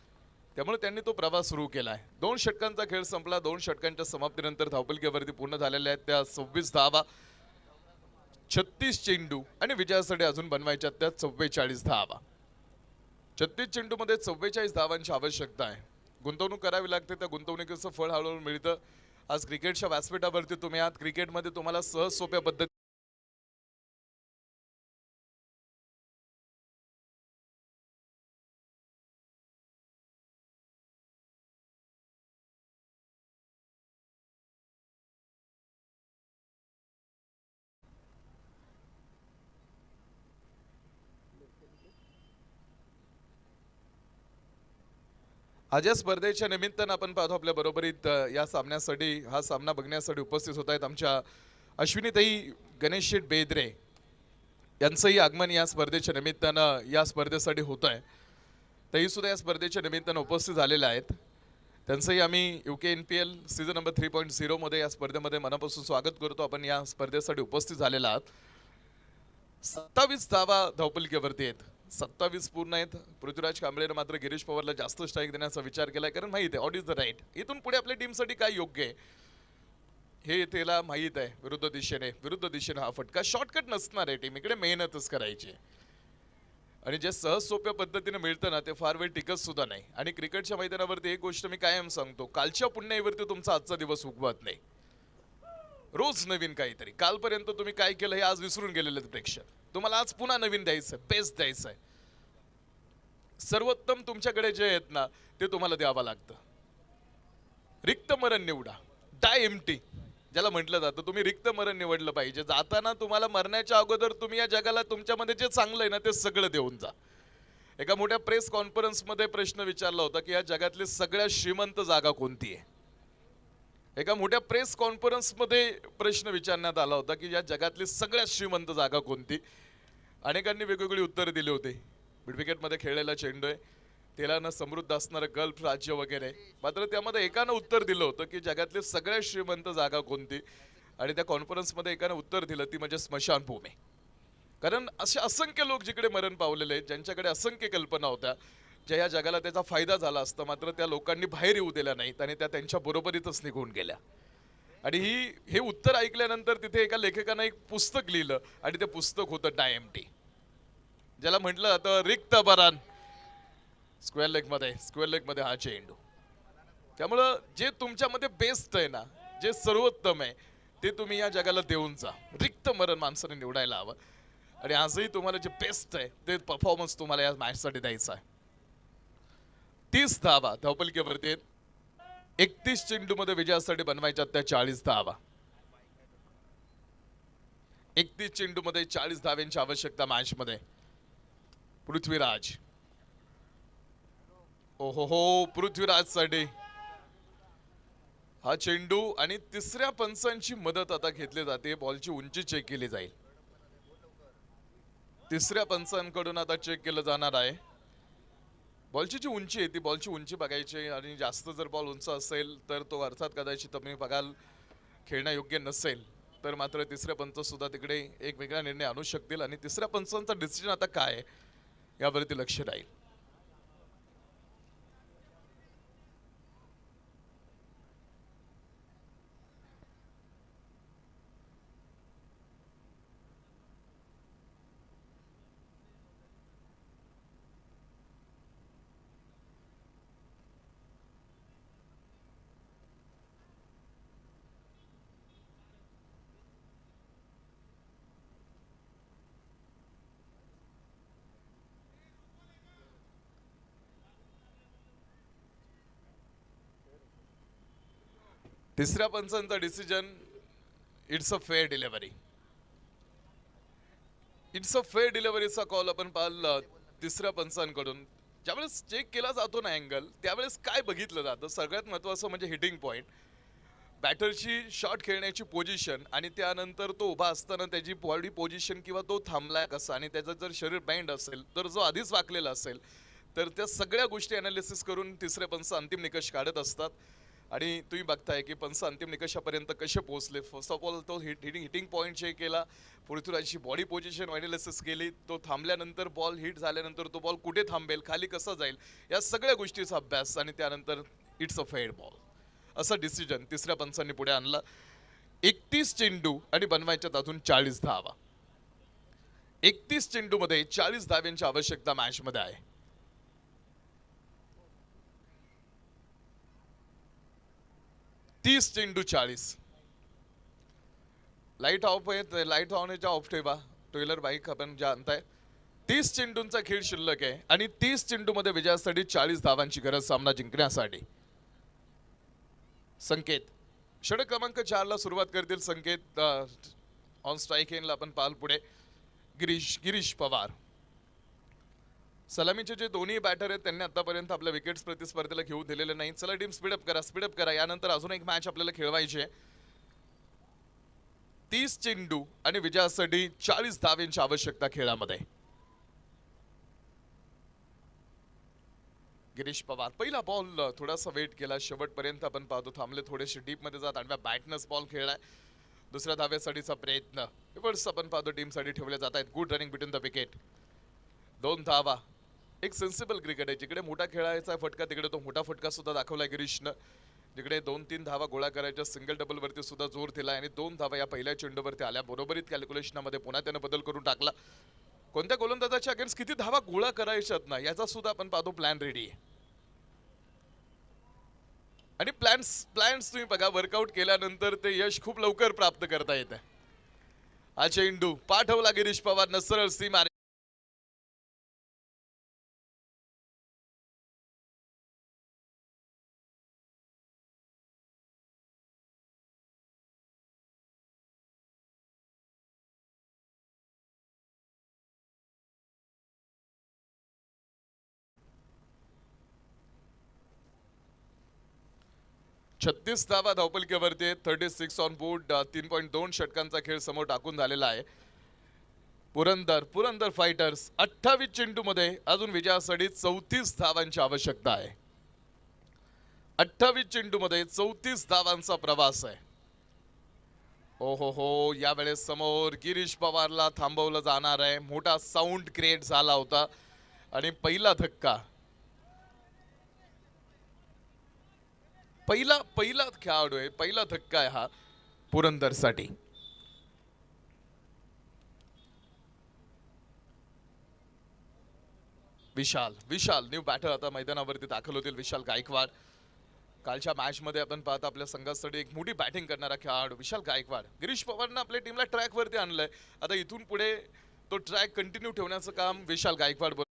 त्यामुळे त्यांनी तो प्रवास सुरू केला आहे. 2 षटकांचा खेळ संपला. 2 षटकांच्या समाप्तीनंतर धावपलकेवरती पूर्ण झालेल्या आहेत त्या 26 धावा, 36 चेंडू आणि विजयासाठी अजून बनवायच्या त्या 44 धावा. 36 चेंडूमध्ये 44 धावांची आवश्यकता आहे. गुंतवणूक करावी लागते, त्या गुंतवणुकीचं फळ हळूहळू मिळतं. आज क्रिकेटच्या व्यासपीठावरती तुम्ही आहात. क्रिकेटमध्ये तुम्हाला सहज सोप्या पद्धती आज या स्पर्धेच्या निमित्तानं आपण पाहतो आपल्या बरोबरीत या सामन्यासाठी हा सामना बघण्यासाठी उपस्थित होत आहेत आमच्या अश्विनीताई गणेश शेठ बेदरे यांचंही आगमन या स्पर्धेच्या निमित्तानं या स्पर्धेसाठी होत आहे. तेही सुद्धा या स्पर्धेच्या निमित्तानं उपस्थित झालेले आहेत. त्यांचंही आम्ही UK NPL सीझन नंबर 3.0 मध्ये या स्पर्धेमध्ये मनापासून स्वागत करतो. आपण या स्पर्धेसाठी उपस्थित झालेला आहात. 27 धावा धावपलकेवरती आहेत. 27 पूर्ण आहेत. पृथ्वीराज कांबळेने मात्र गिरीश पवारला जास्त स्ट्राईक देण्याचा विचार केलाय, कारण माहिती आहे व्हॉट इज द राईट. इथून पुढे आपल्या टीमसाठी काय योग्य आहे हे त्याला माहीत आहे. विरुद्ध दिशेने हा फटका शॉर्टकट नसणार आहे. टीम इकडे मेहनतच करायची आणि जे सहज सोप्या पद्धतीने मिळतं ना ते फार वेळ टिकत सुद्धा नाही. आणि क्रिकेटच्या मैदानावरती एक गोष्ट मी कायम सांगतो, कालच्या पुण्याईवरती तुमचा आजचा दिवस उगवत नाही. रोज नवीन काहीतरी. कालपर्यंत तुम्ही काय केलं हे आज विसरून गेलेले आहेत प्रेक्षक. तुम्हाला आज पुन्हा नवीन द्यायचं आहे, बेस्ट द्यायचं आहे. सर्वोत्तम तुमच्याकडे जे आहेत ना ते तुम्हाला द्यावं लागतं. रिक्त मरण निवडा, डाय एम्प्टी ज्याला म्हटलं जातं. तुम्ही रिक्त मरण निवडलं पाहिजे. जाताना तुम्हाला मरण्याच्या अगोदर तुम्ही या जगाला तुमच्यामध्ये जे चांगलं आहे ना ते सगळं देऊन जा. एका मोठ्या प्रेस कॉन्फरन्समध्ये प्रश्न विचारला होता की या जगातली सगळ्यात श्रीमंत जागा कोणती आहे. एका मोठ्या प्रेस कॉन्फरन्समध्ये प्रश्न विचारण्यात आला होता की या जगातली सगळ्यात श्रीमंत जागा कोणती. अनेकांनी वेगवेगळी उत्तरं दिली होती. मिडविकेटमध्ये खेळलेला चेंडू आहे, तेलानं समृद्ध असणारं गल्फ राज्य वगैरे. मात्र त्यामध्ये एकानं उत्तर दिलं होतं की जगातली सगळ्यात श्रीमंत जागा कोणती, आणि त्या कॉन्फरन्समध्ये एकानं उत्तर दिलं ती म्हणजे स्मशानभूमी. कारण असे असंख्य लोक जिकडे मरण पावलेले आहेत, ज्यांच्याकडे असंख्य कल्पना होत्या, ज्या या जगाला त्याचा फायदा झाला असता, मात्र त्या लोकांनी बाहेर येऊ दिल्या नाहीत आणि त्या त्यांच्या बरोबरीतच निघून गेल्या. आणि हे उत्तर ऐकल्यानंतर तिथे एका लेखकानं एक पुस्तक लिहिलं आणि ते पुस्तक होतं डाय एम्प्टी, ज्याला म्हटलं जातं रिक्त मरण. स्क्वेअर लेगमध्ये हा चेंडू. त्यामुळं जे तुमच्यामध्ये बेस्ट आहे ना, जे सर्वोत्तम आहे ते तुम्ही या जगाला देऊन जा. रिक्त मरण माणसाने निवडायला हवं. आणि आजही तुम्हाला जे बेस्ट आहे ते परफॉर्मन्स तुम्हाला या मॅचसाठी द्यायचा आहे. 30 धावा धावपलकीवरती आहेत. 31 चेंडूमध्ये विजयासाठी बनवायच्या त्या 40 धावा. 31 चेंडूमध्ये 40 धाव्यांची आवश्यकता मॅचमध्ये. पृथ्वीराज, ओहो पृथ्वीराजसाठी हा चेंडू, आणि तिसऱ्या पंचांची मदत आता घेतली जाते. बॉलची उंची चेक केली जाईल. तिसऱ्या पंचांकडून आता चेक केलं जाणार आहे. बॉलची जी उंची आहे ती बॉलची उंची बघायची, आणि जास्त जर बॉल उंच असेल तर तो अर्थात कदाचित तुम्ही बघाल खेळण्यायोग्य नसेल, तर मात्र तिसऱ्या पंच सुद्धा तिकडे एक वेगळा निर्णय आणू शकतील. आणि तिसऱ्या पंचांचा डिसिजन आता काय आहे यावरती लक्ष राहील. तिसऱ्या पंचांचा decision, it's a fair delivery. It's a fair डिलिव्हरीचा कॉल आपण पाहिला तिसऱ्या पंचांकडून. ज्यावेळेस चेक केला जातो ना अँगल, त्यावेळेस काय बघितलं जातं सगळ्यात महत्त्वाचं म्हणजे हिटिंग पॉईंट, बॅटरची शॉट खेळण्याची पोझिशन, आणि त्यानंतर तो उभा असताना त्याची बॉडी पोझिशन किंवा तो थांबलाय कसा, आणि त्याचं जर शरीर बँड असेल तर जो आधीच वाकलेला असेल, तर त्या सगळ्या गोष्टी अनालिसिस करून तिसरे पंच अंतिम निकष काढत असतात. आणि तुम्ही बघताय की पंच अंतिम निकषापर्यंत कसे पोहोचले. फर्स्ट ऑफ ऑल तो हिटिंग पॉईंट चेक केला, पृथ्वीराजची बॉडी पोझिशन अनालिसिस केली, तो थांबल्यानंतर बॉल हिट झाल्यानंतर तो बॉल कुठे थांबेल, खाली कसा जाईल, या सगळ्या गोष्टीचा अभ्यास, आणि त्यानंतर इट्स अ फेअर बॉल असा डिसिजन तिसऱ्या पंचांनी पुढे आणला. 31 चेंडू आणि बनवायच्या त्यातून 40 धावा. 31 चेंडूमध्ये 40 धाव्यांची आवश्यकता मॅचमध्ये आहे. 30 चेंडू 40. लाईट ऑफ आहे, लाईट ऑनच्या ऑफ ठेवा. ट्रेलर बाईक आपण ज्या आणताय. 30 चेंडूंचा खेळ शिल्लक आहे आणि 30 चेंडूमध्ये विजयासाठी 40 धावांची गरज सामना जिंकण्यासाठी. संकेत षटक क्रमांक 4 ला सुरुवात करतील. संकेत ऑन स्ट्राईक एंडला आपण पाल पुढे. गिरीश पवार. सलामीचे जे दोन्ही बॅटर आहेत त्यांनी आतापर्यंत आपल्या विकेट्स प्रतिस्पर्धेला घेऊ दिलेले नाही. चला टीम स्पीडअप करा. यानंतर अजून एक मॅच आपल्याला खेळवायची आहे. 30 चेंडू आणि विजयासाठी 40 धावांची आवश्यकता खेळामध्ये. गिरीश पवार पहिला बॉल थोडासा वेट केला, शेवटपर्यंत आपण पाहतो थांबले, थोडेसे डीप मध्ये जात आडव्या बॅटनस बॉल खेळलाय. दुसऱ्या धावेसाठीचा प्रयत्न एफर्ट्स आपण पाहतो टीमसाठी ठेवले जात आहेत. Good running between the wicket. 2 धावा. एक सेन्सिबल क्रिकेट आहे. जिकडे मोठा खेळायचा फटका तिकडे तो मोठा फटका सुद्धा दाखवलाय गिरीशनं. जिकडे 2-3 धावा गोळा करायच्या सिंगल डबल वरती सुद्धा जोर दिलाय आणि 2 धावा या पहिल्या चेंडूवरती आल्या. बरोबरीत कॅल्क्युलेशनमध्ये पुन्हा त्याने बदल करून टाकला. कोणत्या गोलंदाजाच्या अगेन्स्ट किती धावा गोळा करायच्यात ना याचा सुद्धा आपण पाहतो प्लॅन रेडी आहे. आणि प्लॅन्स तुम्ही बघा, वर्कआउट केल्यानंतर ते यश खूप लवकर प्राप्त करता येतं. हा चेंडू पाठवला गिरीश पवारनं सरळ सीमा. छत्तीस धावा धावपलकेवरती आहेत. 36 ऑन बोर्ड. 3.2 षटकांचा खेळ समोर टाकून झालेला आहे. पुरंदर फायटर्स 28 चेंडूमध्ये अजून विजयासाठी 34 धावांची आवश्यकता आहे. 28 चेंडूमध्ये 34 धावांचा प्रवास आहे. हो, यावेळेस समोर गिरीश पवारला थांबवलं जाणार आहे. मोठा साऊंड क्रिएट झाला होता आणि पहिला धक्का, पहिला खेळाडू आहे, पहिला धक्का आहे हा पुरंदरसाठी. विशाल न्यू बॅटर आता मैदानावरती दाखल होतील. विशाल गायकवाड कालच्या मॅच मध्ये आपण पाहता आपल्या संघासाठी एक मोठी बॅटिंग करणारा खेळाडू विशाल गायकवाड. गिरीश पवारनं आपल्या टीमला ट्रॅक वरती आणलंय. आता इथून पुढे तो ट्रॅक कंटिन्यू ठेवण्याचं काम विशाल गायकवाड.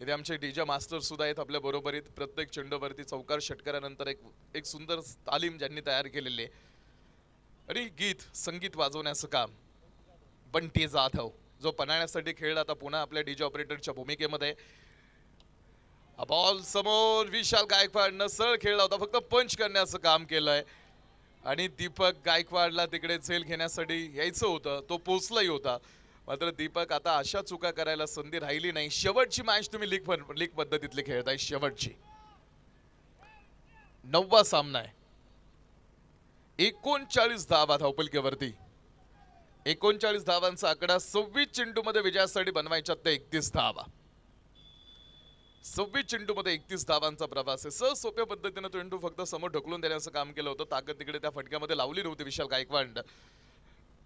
इथे आमचे डीजे मास्टर सुद्धा आहेत आपल्या बरोबरीत. प्रत्येक चेंडूवरती चौकार षटकारानंतर एक सुंदर तालीम ज्यांनी तयार केलेली आहे आणि संगीत वाजवण्याचं काम बंटी जाधव, जो पन्हाळ्यासाठी खेळला, आता पुन्हा आपल्या डीजे ऑपरेटरच्या भूमिकेमध्ये. बॉल समोर विशाल गायकवाडनं सरळ खेळला होता, फक्त पंच करण्याचं काम केलंय आणि दीपक गायकवाडला तिकडे झेल घेण्यासाठी यायचं होतं, तो पोचलाही होता. मात्र दीपक आता अशा चुका करायला संधी राहिली नाही. शेवटची मॅच तुम्ही लीग पद्धतीतली खेळताय, शेवटची 9वा सामना आहे. 39 धावा धावपलकेवरती. 39 धावांचा आकडा. 26 चेंडूमध्ये विजयासाठी बनवायच्या ते 31 धावा. 26 चेंडूमध्ये 31 धावांचा प्रवास आहे. सोप्या पद्धतीने चेंडू फक्त समोर ढकलून देण्याचं काम केलं होतं. ताकद तिकडे त्या फटक्यामध्ये लावली नव्हती विशाल गायकवाड.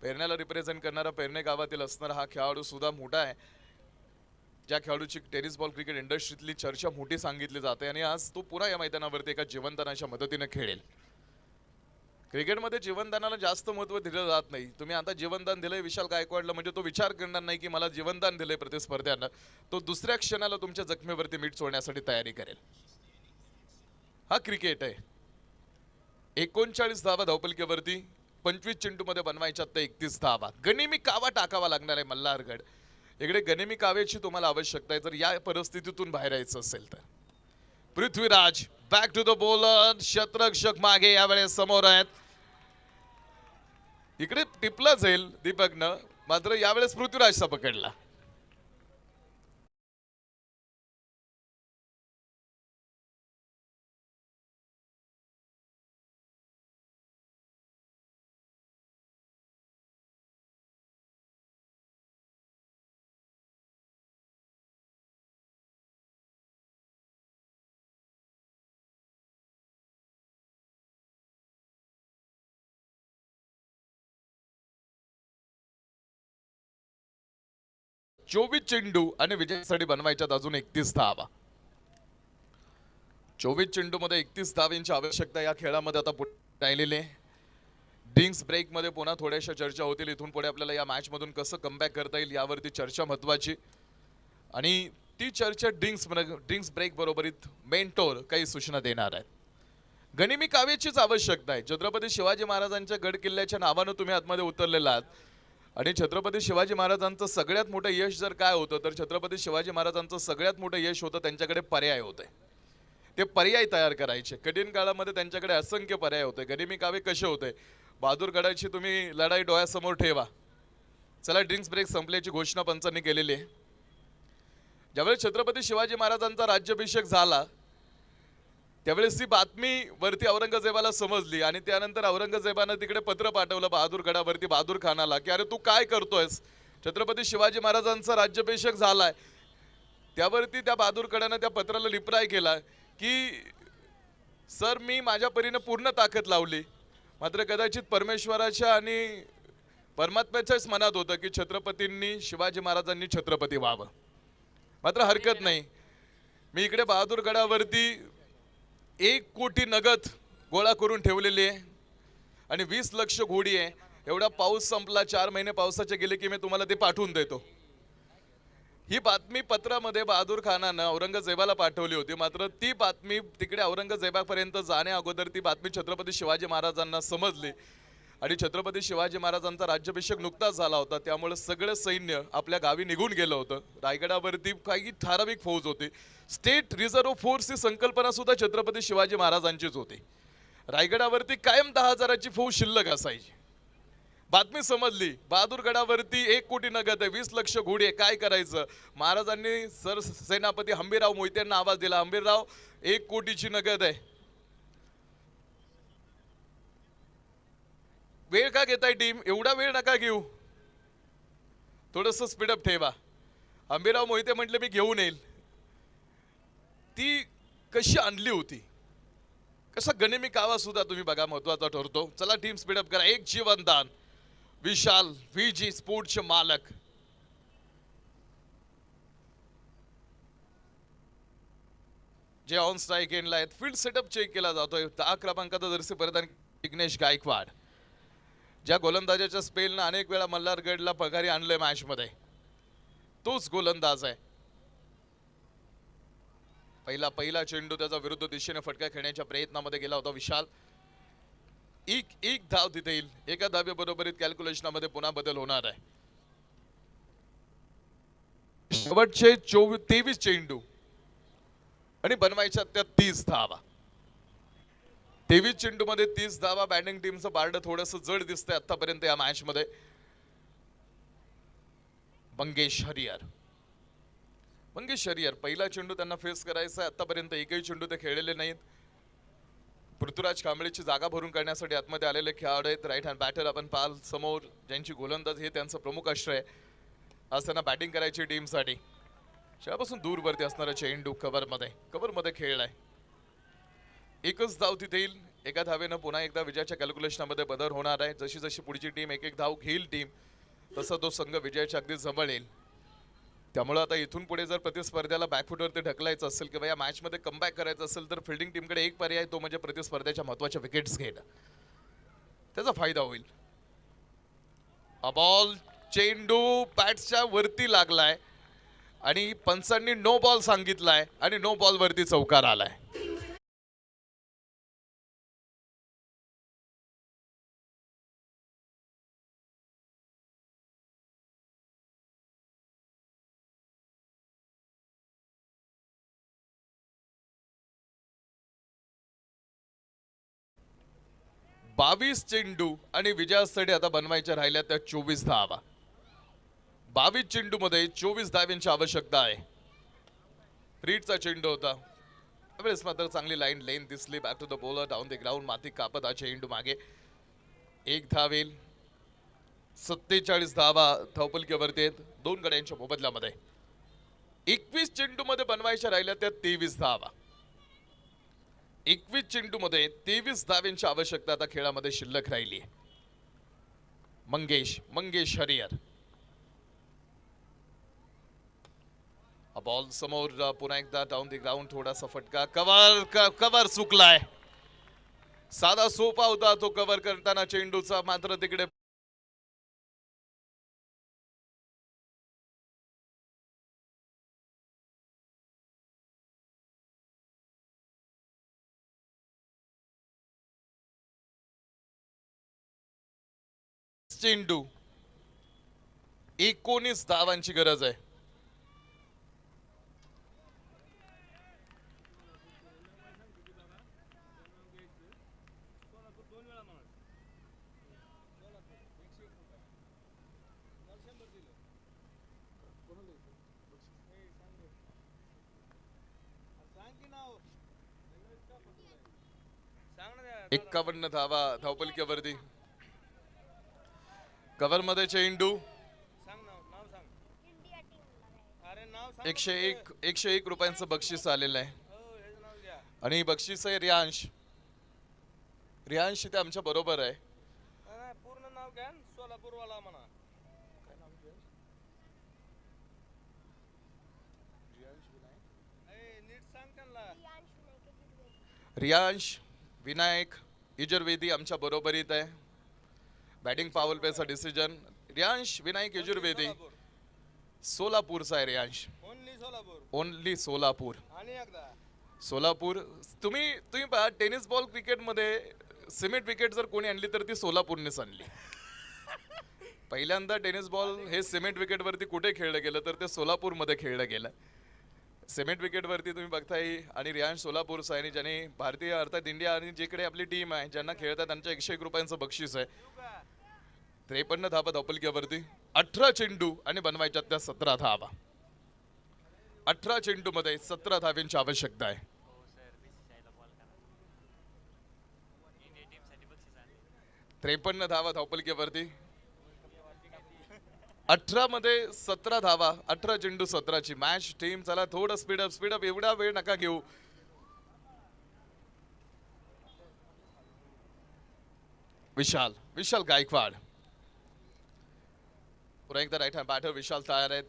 पेरण्याला रिप्रेझेंट करणारा पेरणे गावातील असणारा हा खेळाडू सुद्धा मोठा आहे, ज्या खेळाडूची टेनिस बॉल क्रिकेट इंडस्ट्रीतली चर्चा मोठी सांगितली जाते आणि आज तो पुन्हा या मैदानावरती एका जीवनदानाच्या मदतीने खेळेल. क्रिकेटमध्ये जीवनदानाला जास्त महत्त्व दिलं जात नाही. तुम्ही आता जीवनदान दिलंय विशाल गायकवाडला म्हणजे तो विचार करणार नाही की मला जीवनदान दिलंय प्रतिस्पर्ध्यानं. तो दुसऱ्या क्षणाला तुमच्या जखमेवरती मीठ सोडण्यासाठी तयारी करेल. हा क्रिकेट आहे. 39 धावा धावपलकेवरती. 25 चेंडूमध्ये बनवायच्या ते 31 धावा. गनिमी कावा टाकावा लागणार आहे मल्हारगड. इकडे गनिमी काव्याची तुम्हाला आवश्यकता आहे जर या परिस्थितीतून बाहेर यायचं असेल तर. Prithviraj back to the bowler. शतरक्षक मागे यावेळेस समोर आहेत. इकडे टिपला जाईल दीपकनं, मात्र यावेळेस पृथ्वीराजचा पकडला. चोवीस चेंडू आणि विजयासाठी बनवायच्यात अजून 31 धावा. 24 चेंडूमध्ये 31 धावांची आवश्यकता या खेळामध्ये आता राहिलेले. ड्रिंक्स ब्रेक मध्ये पुन्हा थोड्याशा चर्चा होतील. इथून पुढे आपल्याला या मॅच मधून कसं कमबॅक करता येईल यावरती चर्चा महत्वाची. आणि ती चर्चा ड्रिंक्स ब्रेक बरोबरीत मेंटोर काही सूचना देणार आहेत. गनिमी काव्याचीच आवश्यकता आहे. छत्रपती शिवाजी महाराजांच्या गड किल्ल्याच्या नावानं तुम्ही आतमध्ये उतरलेला आहात आणि छत्रपती शिवाजी महाराजांचं सगळ्यात मोठं यश जर काय होतं तर छत्रपती शिवाजी महाराजांचं सगळ्यात मोठं यश होतं त्यांच्याकडे पर्याय होते. ते पर्याय तयार करायचे. कठीण काळामध्ये त्यांच्याकडे असंख्य पर्याय होते. गनिमी कावे कसे होते? बहादूरगडाची तुम्ही लढाई डोळ्यासमोर ठेवा. चला ड्रिंक्स ब्रेक संपल्याची घोषणा पंचांनी केलेली आहे. ज्यावेळेस छत्रपती शिवाजी महाराजांचा राज्याभिषेक झाला त्यावेळेस ती बातमी वरती औरंगजेबाला समजली आणि त्यानंतर औरंगजेबानं तिकडे पत्र पाठवलं बहादूरगडावरती बहादूर खानाला की अरे तू काय करतोयस? छत्रपती शिवाजी महाराजांचा राज्याभिषेक झालाय, त्यावरती त्या बहादूर कड्यानं त्या पत्राला रिप्लाय केला की सर मी माझ्या परीने पूर्ण ताकद लावली, मात्र कदाचित परमेश्वराच्या आणि परमात्म्याच्याच मनात होतं की छत्रपतींनी शिवाजी महाराजांनी छत्रपती व्हावं. मात्र हरकत नाही, मी इकडे बहादूर गडावरती 1 कोटी नगद गोळा करून ठेवलेली आहे आणि 20 लक्ष घोडी आहे. एवढा पाऊस संपला, 4 महिने पावसाचे गेले की मी तुम्हाला ते पाठवून देतो. ही बातमी पत्रामध्ये बहादूर खानानं औरंगजेबाला पाठवली होती, मात्र ती बातमी तिकडे औरंगजेबापर्यंत जाण्या अगोदर ती बातमी छत्रपती शिवाजी महाराजांना समजली आणि छत्रपती शिवाजी महाराजांचा राज्याभिषेक नुकताच झाला होता, त्यामुळे सगळं सैन्य आपल्या गावी निघून गेलं होतं. रायगडावरती काही ठराविक फौज होती. स्टेट रिझर्व्ह फोर्स ही संकल्पना सुद्धा छत्रपती शिवाजी महाराजांचीच होती. रायगडावरती कायम 10,000ची फौज शिल्लक असायची. बातमी समजली, बहादूर गडावरती 1 कोटी नगद आहे, 20 लक्ष घोडी आहे, काय करायचं. महाराजांनी सर सेनापती हंबीरराव मोहितेंना आवाज दिला, हंबीरराव 1 कोटीची नगद आहे, वेळ का घेताय टीम, एवढा वेळ नका घेऊ, थोडस स्पीडअप ठेवा. हंबीरराव मोहिते म्हटले मी घेऊन येईल. ती कशी आणली होती, कसा गनिमी कावा सुद्धा तुम्ही बघा, महत्वाचा ठरतो. चला टीम स्पीडअप करा. एक जीवनदान विशाल व्हीजी स्पोर्ट्सचे मालक, जे ऑन स्ट्राईक एंडला आहेत. फील्ड सेटअप चेक केला जातोय. 10 क्रमांकाचा जर्सी परिधान विघ्नेश गायकवाड, ज्या गोलंदाजाच्या स्पेलनं अनेक वेळा मल्हारगडला पगारी आणलंय मॅच मध्ये, तोच गोलंदाज आहे. पहिला चेंडू त्याचा विरुद्ध दिशेने फटका खेळण्याच्या प्रयत्नामध्ये गेला होता विशाल. एक धाव तिथे येईल. एका धावेबरोबरीत कॅल्क्युलेशनमध्ये पुन्हा बदल होणार आहे. शेवटचे 23 चेंडू आणि बनवायच्या त्या 30 धावा. 23 चेंडू मध्ये 30 धावा. बॅटिंग टीमचं पारडं थोडंसं जड दिसतंय आतापर्यंत या मॅच मध्ये. मंगेश हरिहर पहिला चेंडू त्यांना फेस करायचा आहे. आतापर्यंत एकही चेंडू ते खेळलेले नाहीत. पृथ्वीराज कांबळेची जागा भरून काढण्यासाठी आतमध्ये आलेले खेळाडू आहेत. राईट हँड बॅटर आपण पाल समोर, ज्यांची गोलंदाज हे त्यांचं प्रमुख आश्रय आहे. आज त्यांना बॅटिंग करायची टीमसाठी. शाळापासून दूरवरती असणारा चेंडू कव्हरमध्ये खेळलाय. एकच धाव तिथे येईल. एका धावेनं पुन्हा एकदा विजयाच्या कॅल्क्युलेशनमध्ये बदल होणार आहे. जशी जशी पुढची टीम एक धाव घेईल टीम, तसा तो संघ विजयाच्या अगदी जवळ येईल. त्यामुळे आता इथून पुढे जर प्रतिस्पर्ध्याला बॅकफुटवरती ढकलायचं असेल किंवा या मॅचमध्ये कमबॅक करायचं असेल तर फिल्डिंग टीमकडे एक पर्याय, तो म्हणजे प्रतिस्पर्ध्याच्या महत्त्वाच्या विकेट्स घेणं. त्याचा फायदा होईल. बॉल चेंडू बॅट्सच्या वरती लागलाय आणि पंचांनी नो बॉल सांगितलाय आणि नो बॉल वरती चौकार आलाय. बावीस चेंडू आणि विजयासाठी आता बनवायच्या राहिल्या त्या 24 धावा. 22 चेंडू मध्ये 24 धावांची आवश्यकता आहे. फ्रीडचा चेंडू होता त्यावेळेस मात्र चांगली लेन दिसली. Back to the bowler, down the ground, माती कापत हा चेंडू मागे. एक धाव येईल. 47 धावा धावपलकीवरती आहेत 2 गड्यांच्या मोबदल्यामध्ये. 21 चेंडू मध्ये बनवायच्या राहिल्या त्या 23 धावा. 21 चेंडू मध्ये 23 धावांची आवश्यकता आता खेळामध्ये शिल्लक राहिली आहे. मंगेश हरिहर, बॉल समोर, पुन्हा एकदा डाऊन द ग्राउंड, थोडासा फटका, कव्हर चुकलाय. साधा सोपा होता तो कव्हर करताना चेंडूचा, मात्र तिकडे चेंडू. 19 धावांची गरज आहे. एक्कावन्न धावा धावपलकीवरती. कव्हर मध्ये चेंडू 101 रुपयांचं बक्षीस आलेलं आहे आणि बक्षीस आहे रियांश. रियांश इथे आमच्या बरोबर आहे. पूर्ण नाव घ्या सोलापूरवाला म्हणा. नीट सांग त्यांना. रियांश विनायक यजुर्वेदी आमच्या बरोबरीत आहे. बॅटिंग पॉवर प्लेचा डिसिजन रियांश विनायक यजुर्वेदी सोलापूरचा आहे. रियांश ओनली सोलापूर. ओनली सोलापूर. आणि एकदा सोलापूर. तुम्ही पहा टेनिस बॉल क्रिकेटमध्ये सिमेंट विकेट जर कोणी आणली तर ती सोलापूरनेच आणली. पहिल्यांदा टेनिस बॉल हे सिमेंट विकेटवरती कुठे खेळलं गेलं तर ते सोलापूरमध्ये खेळलं गेलं. सिमेंट विकेटवरती तुम्ही बघताय. आणि रियांश सोलापूरचा आहे आणि ज्याने भारतीय अर्थात इंडिया आणि जिकडे आपली टीम आहे ज्यांना खेळतात त्यांच्या 101 रुपयांचं बक्षीस आहे. 53 धावा धावपलक्यावरती. 18 चेंडू आणि बनवायच्या त्या 17 धावा. 18 चेंडू मध्ये 17 धाव्यांची आवश्यकता आहे. 53 धावा धावपलकीवरती. 18 मध्ये 17 धावा. 18 चेंडू 17ची मॅच. टीम चला थोडं स्पीडअप एवढा वेळ नका घेऊ. विशाल गायकवाड. पुन्हा एकदा राईट हँड बॅटर विशाल तयार आहेत.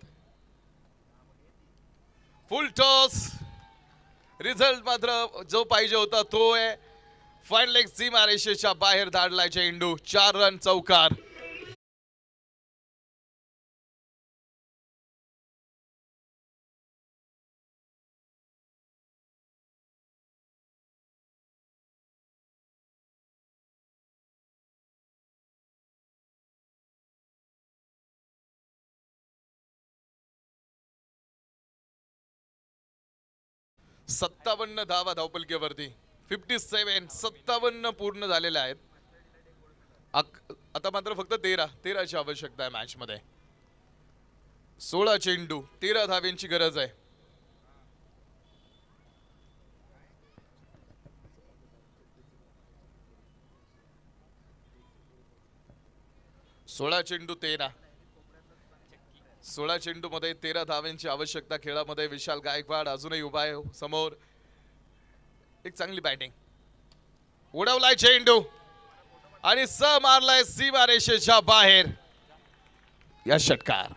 फुल टॉस. रिझल्ट मात्र जो पाहिजे होता तो आहे. फाईन लेग सीमा रेषेच्या बाहेर धाडलाय चेंडू. 4 रन चौकार. सत्तावन्न धावा धावपलकीवरती. 57 पूर्ण झालेल्या आहेत. आता मात्र फक्त 13ची आवश्यकता आहे मॅच मध्ये. 16 चेंडू 13 धाव्यांची गरज आहे. सोळा चेंडू मध्ये 13 धाव्यांची आवश्यकता. खेळामध्ये विशाल गायकवाड अजूनही उभा आहे समोर. एक चांगली बॅटिंग. उडवलाय चेंडू आणि मारलाय सीमा रेषेच्या बाहेर. या षटकार.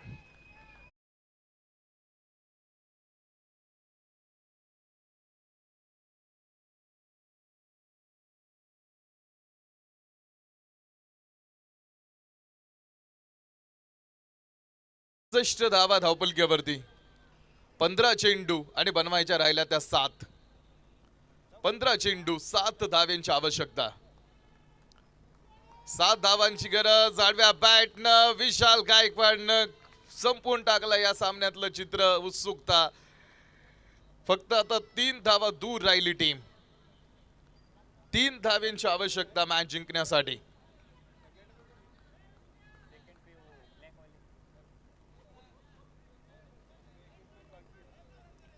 धावा धावपलकीवरती. 15 चेंडू आणि बनवायच्या राहिल्या त्या 7. 15 चेंडू 7 धाव्यांची आवश्यकता. 7 धावांची गरज. आडव्या बॅटनं विशाल गायकवाडनं संपून टाकलं या सामन्यातलं चित्र. उत्सुकता. फक्त आता 3 धावा दूर राहिली टीम. 3 धाव्यांची आवश्यकता मॅच जिंकण्यासाठी.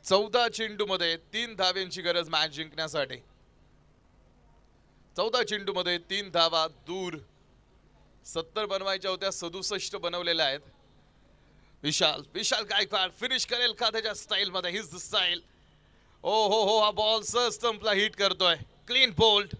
चौदा चेंडू मध्ये 3 धाव्यांची गरज मॅच जिंकण्यासाठी. 14 चेंडू मध्ये 3 धावा दूर. 70 बनवायच्या होत्या. 67 बनवलेल्या आहेत. विशाल गायकवाड फिनिश करेल का त्याच्या स्टाईल मध्ये. His style. ओ हो हा बॉल स्टंपला हिट करतोय. Clean bowled.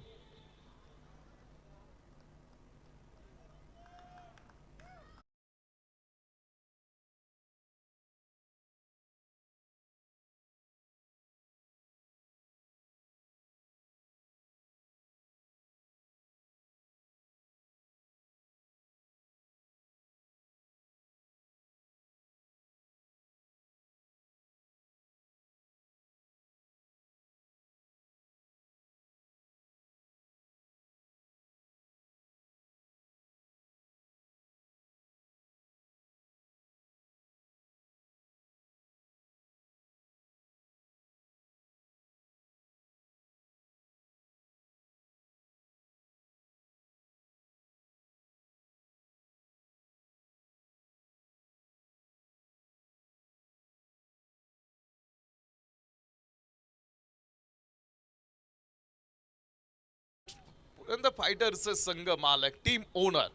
फायटर्सचे संघ मालक टीम ओनर.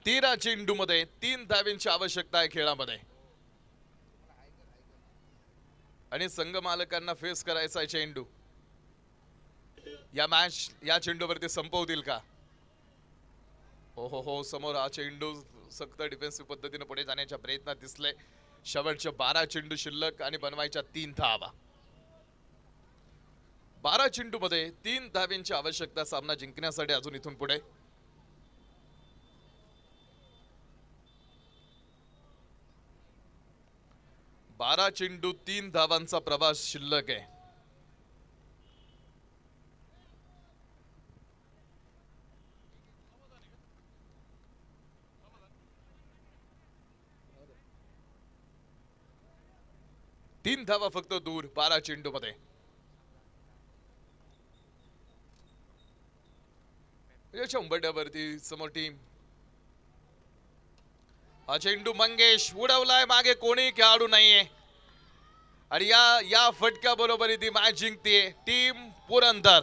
13 चेंडू मध्ये 3 धाव्यांची आवश्यकता आहे खेळामध्ये. आणि संघ मालकांना फेस करायचा आहे चेंडू. या मॅच या चेंडूवरती संपवतील का? हो, समोर हा चेंडू सक्त डिफेन्सिव्ह पद्धतीने पुढे जाण्याच्या प्रयत्नात दिसले. शेवटचे 12 चेंडू शिल्लक आणि बनवायच्या 3 धावा. 12 चेंडू मध्ये 3 धाव्यांची आवश्यकता सामना जिंकण्यासाठी अजून इथून पुढे. बारा चेंडू 3 धावांचा प्रवास शिल्लक आहे. तीन धावा फक्त दूर 12 चेंडू मध्ये. याच्या उंबरठ्यावरती समोर टीम. हा चेंडू मंगेश उडवलाय, मागे कोणी खेळाडू नाहीये आणि या फटक्या बरोबर ती मॅच जिंकते टीम पुरंदर.